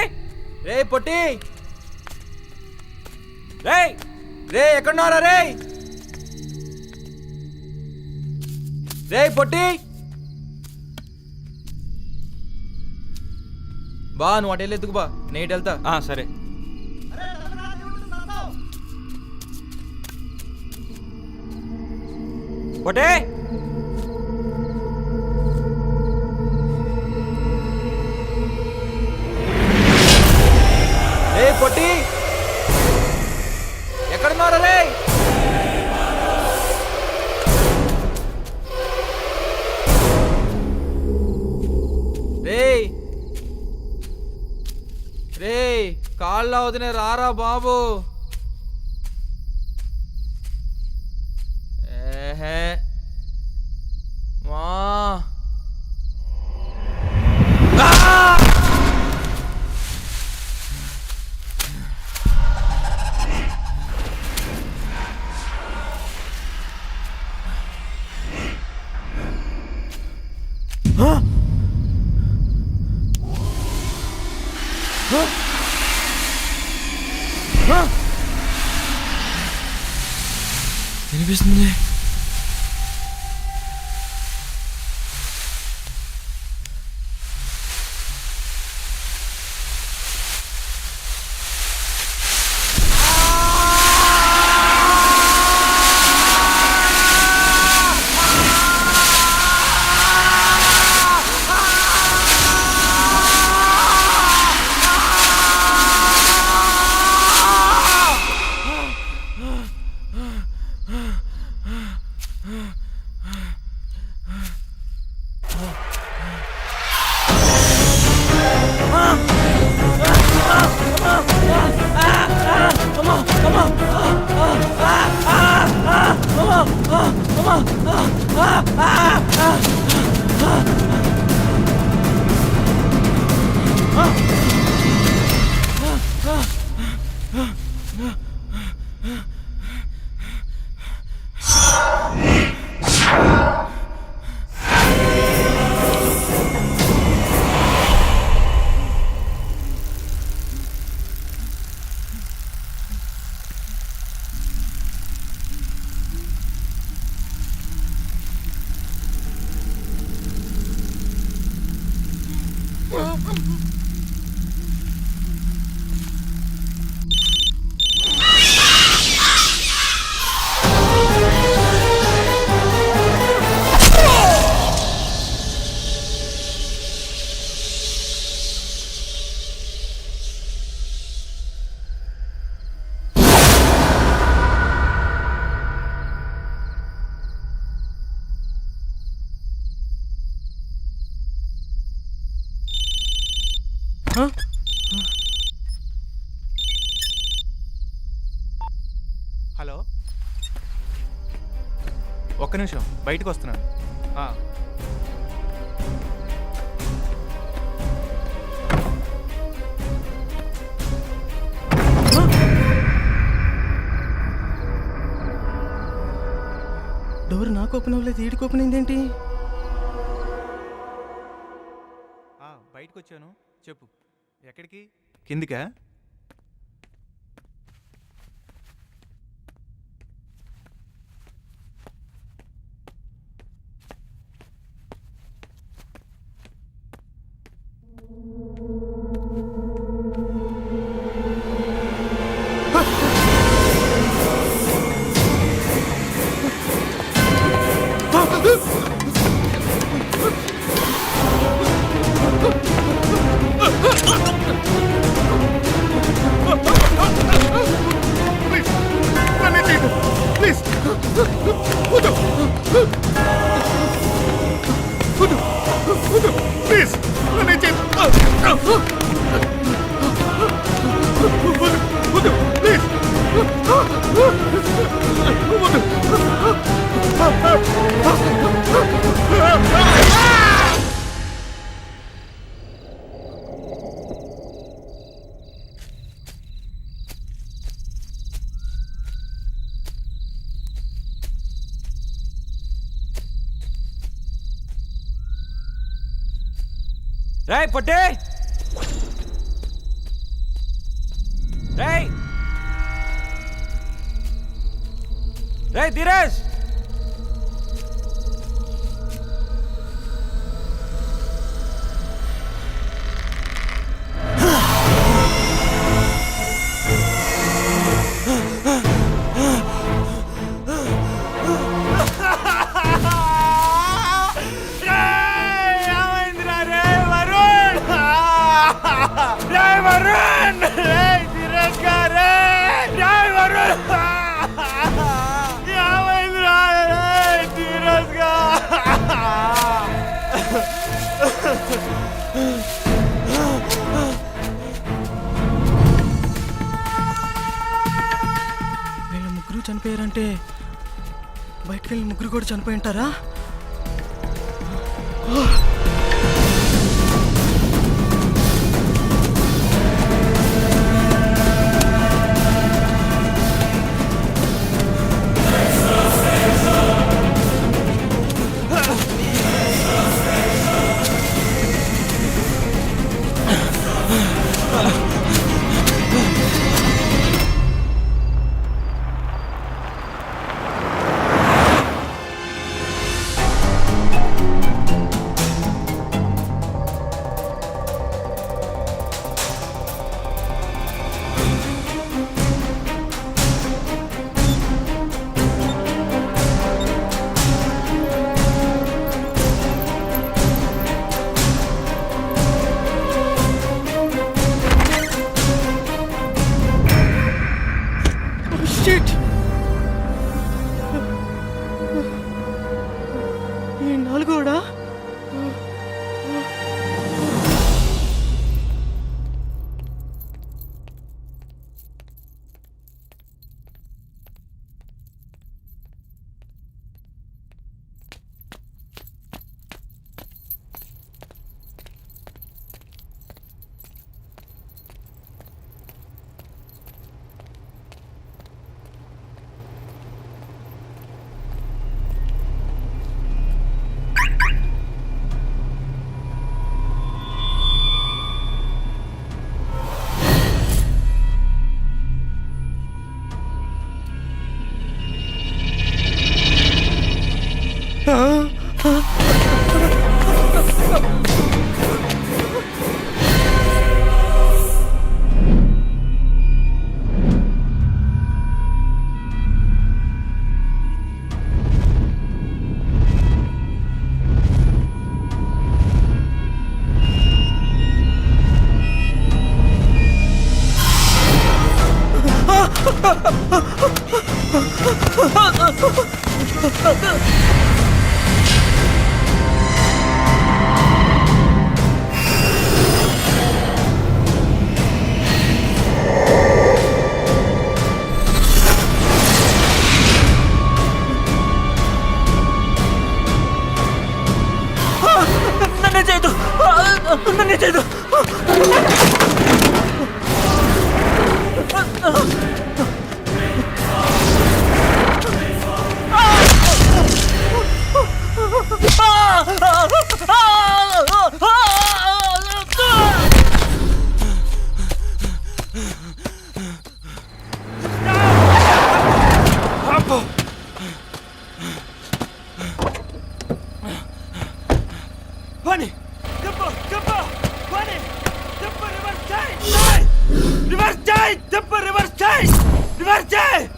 రే పొట్టి రే రే ఎక్కడున్నారా? రే రే పొట్టి బా నువ్వు అటు వెళ్ళి ఎత్తుకు బా, నేను వెళ్తా. సరే. పొట్టే రే పొట్టి ఎక్కడున్నారా? రే రే రే కాళ్ళ వదిలే రారా బాబు. ఏహే మా వినిపిస్తుంది. హలో, ఒక్క నిమిషం బయటకు వస్తున్నాను. డోర్ నాకు ఓపెన్ అవ్వలేదు, ఈడికి ఓపెన్ అయిందేంటి? బయటకు వచ్చాను, చెప్పు. ఎక్కడికి? కిందికా? రేయ్ పొట్టే, రేయ్ రేయ్ ధీరజ్, వీళ్ళ ముగ్గురు చనిపోయారంటే బయటకు వెళ్ళి ముగ్గురు కూడా చనిపోయి ఉంటారా? ఈ నాలుగోడా? నన్నే చేయదు, నన్నే చేయదు. Bunny! Tempo! Tempo! Bunny! Tempo! Reverse change! Reverse change! Tempo! Reverse change! Reverse change!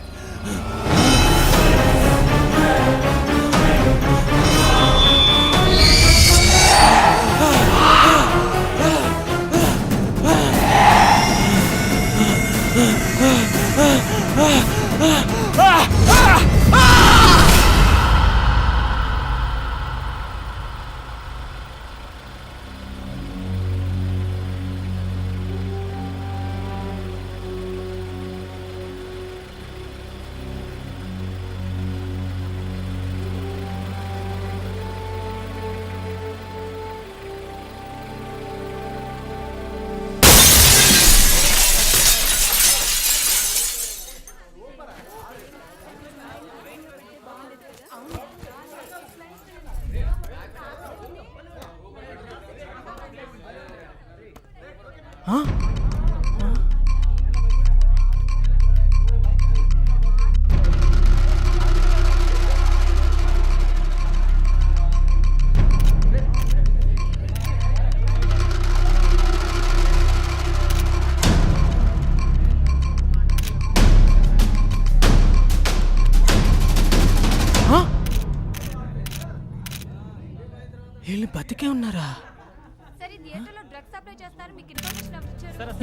వీళ్ళు బతికే ఉన్నారా?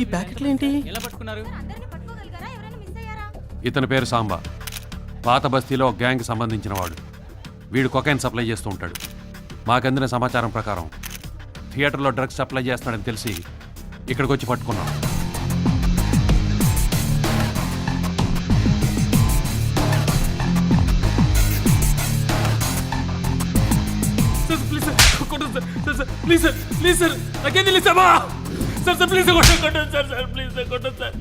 ఈ ప్యాకెట్లు ఏంటి? ఎలా పట్టుకున్నారు? ఇతని పేరు సాంబా. పాత బస్తీలో ఒక గ్యాంగ్ సంబంధించిన వాడు. వీడు కొకైన్ సప్లై చేస్తూ ఉంటాడు. మాకందిన సమాచారం ప్రకారం థియేటర్లో డ్రగ్స్ సప్లై చేస్తున్నాడని తెలిసి ఇక్కడికి వచ్చి పట్టుకున్నాం. ప్లీజ్ సార్, ప్లీజ్ సార్, నాకేం తెలియసామా సార్? సార్ ప్లీజ్ కొట్టండి సార్, సార్ ప్లీజ్ సార్ కొట్టండి సార్.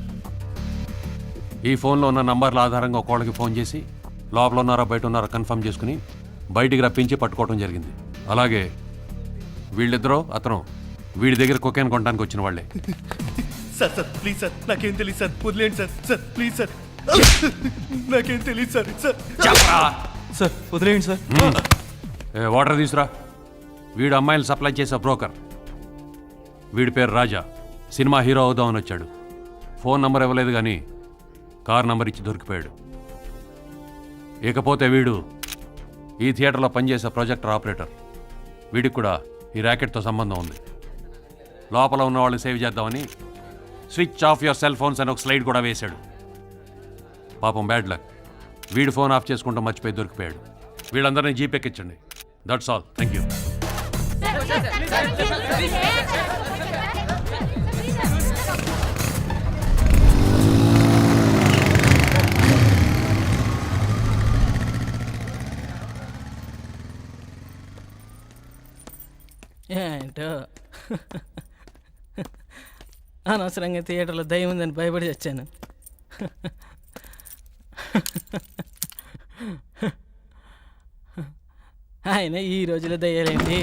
ఈ ఫోన్లో ఉన్న నంబర్ల ఆధారంగా ఒకళ్ళకి ఫోన్ చేసి లోపల ఉన్నారో బయట ఉన్నారో కన్ఫర్మ్ చేసుకుని బయటికి రప్పించి పట్టుకోవడం జరిగింది. అలాగే వీళ్ళిద్దరూ అతను వీడి దగ్గర కొకైన్ కొనడానికి వచ్చిన వాళ్ళే. సార్ సార్ ప్లీజ్ సార్, నాకేం తెలియదు సార్, వదిలేండి సార్. సార్ ప్లీజ్ సార్, నాకేం తెలియదు సార్. సార్ సార్ వదిలేయండి సార్. వాటర్ తీసురా. వీడు అమ్మాయిలు సప్లై చేసే బ్రోకర్. వీడి పేరు రాజా. సినిమా హీరో అవుదామని వచ్చాడు. ఫోన్ నంబర్ ఇవ్వలేదు కానీ కార్ నంబర్ ఇచ్చి దొరికిపోయాడు. ఇకపోతే వీడు ఈ థియేటర్లో పనిచేసే ప్రొజెక్టర్ ఆపరేటర్. వీడికి కూడా ఈ ర్యాకెట్తో సంబంధం ఉంది. లోపల ఉన్న వాళ్ళని సేవ్ చేద్దామని switch off your cell phones అని ఒక స్లైడ్ కూడా వేశాడు. పాపం బ్యాడ్ లక్. వీడు ఫోన్ ఆఫ్ చేసుకుంటూ మర్చిపోయి దొరికిపోయాడు. వీళ్ళందరినీ జీపెక్కించండి. That's all. Thank you. ఏంటో అనవసరంగా థియేటర్లో దయ్యం ఉందని భయపడి వచ్చాను. ఆయన ఈ రోజులో దయ్యాలేంటి?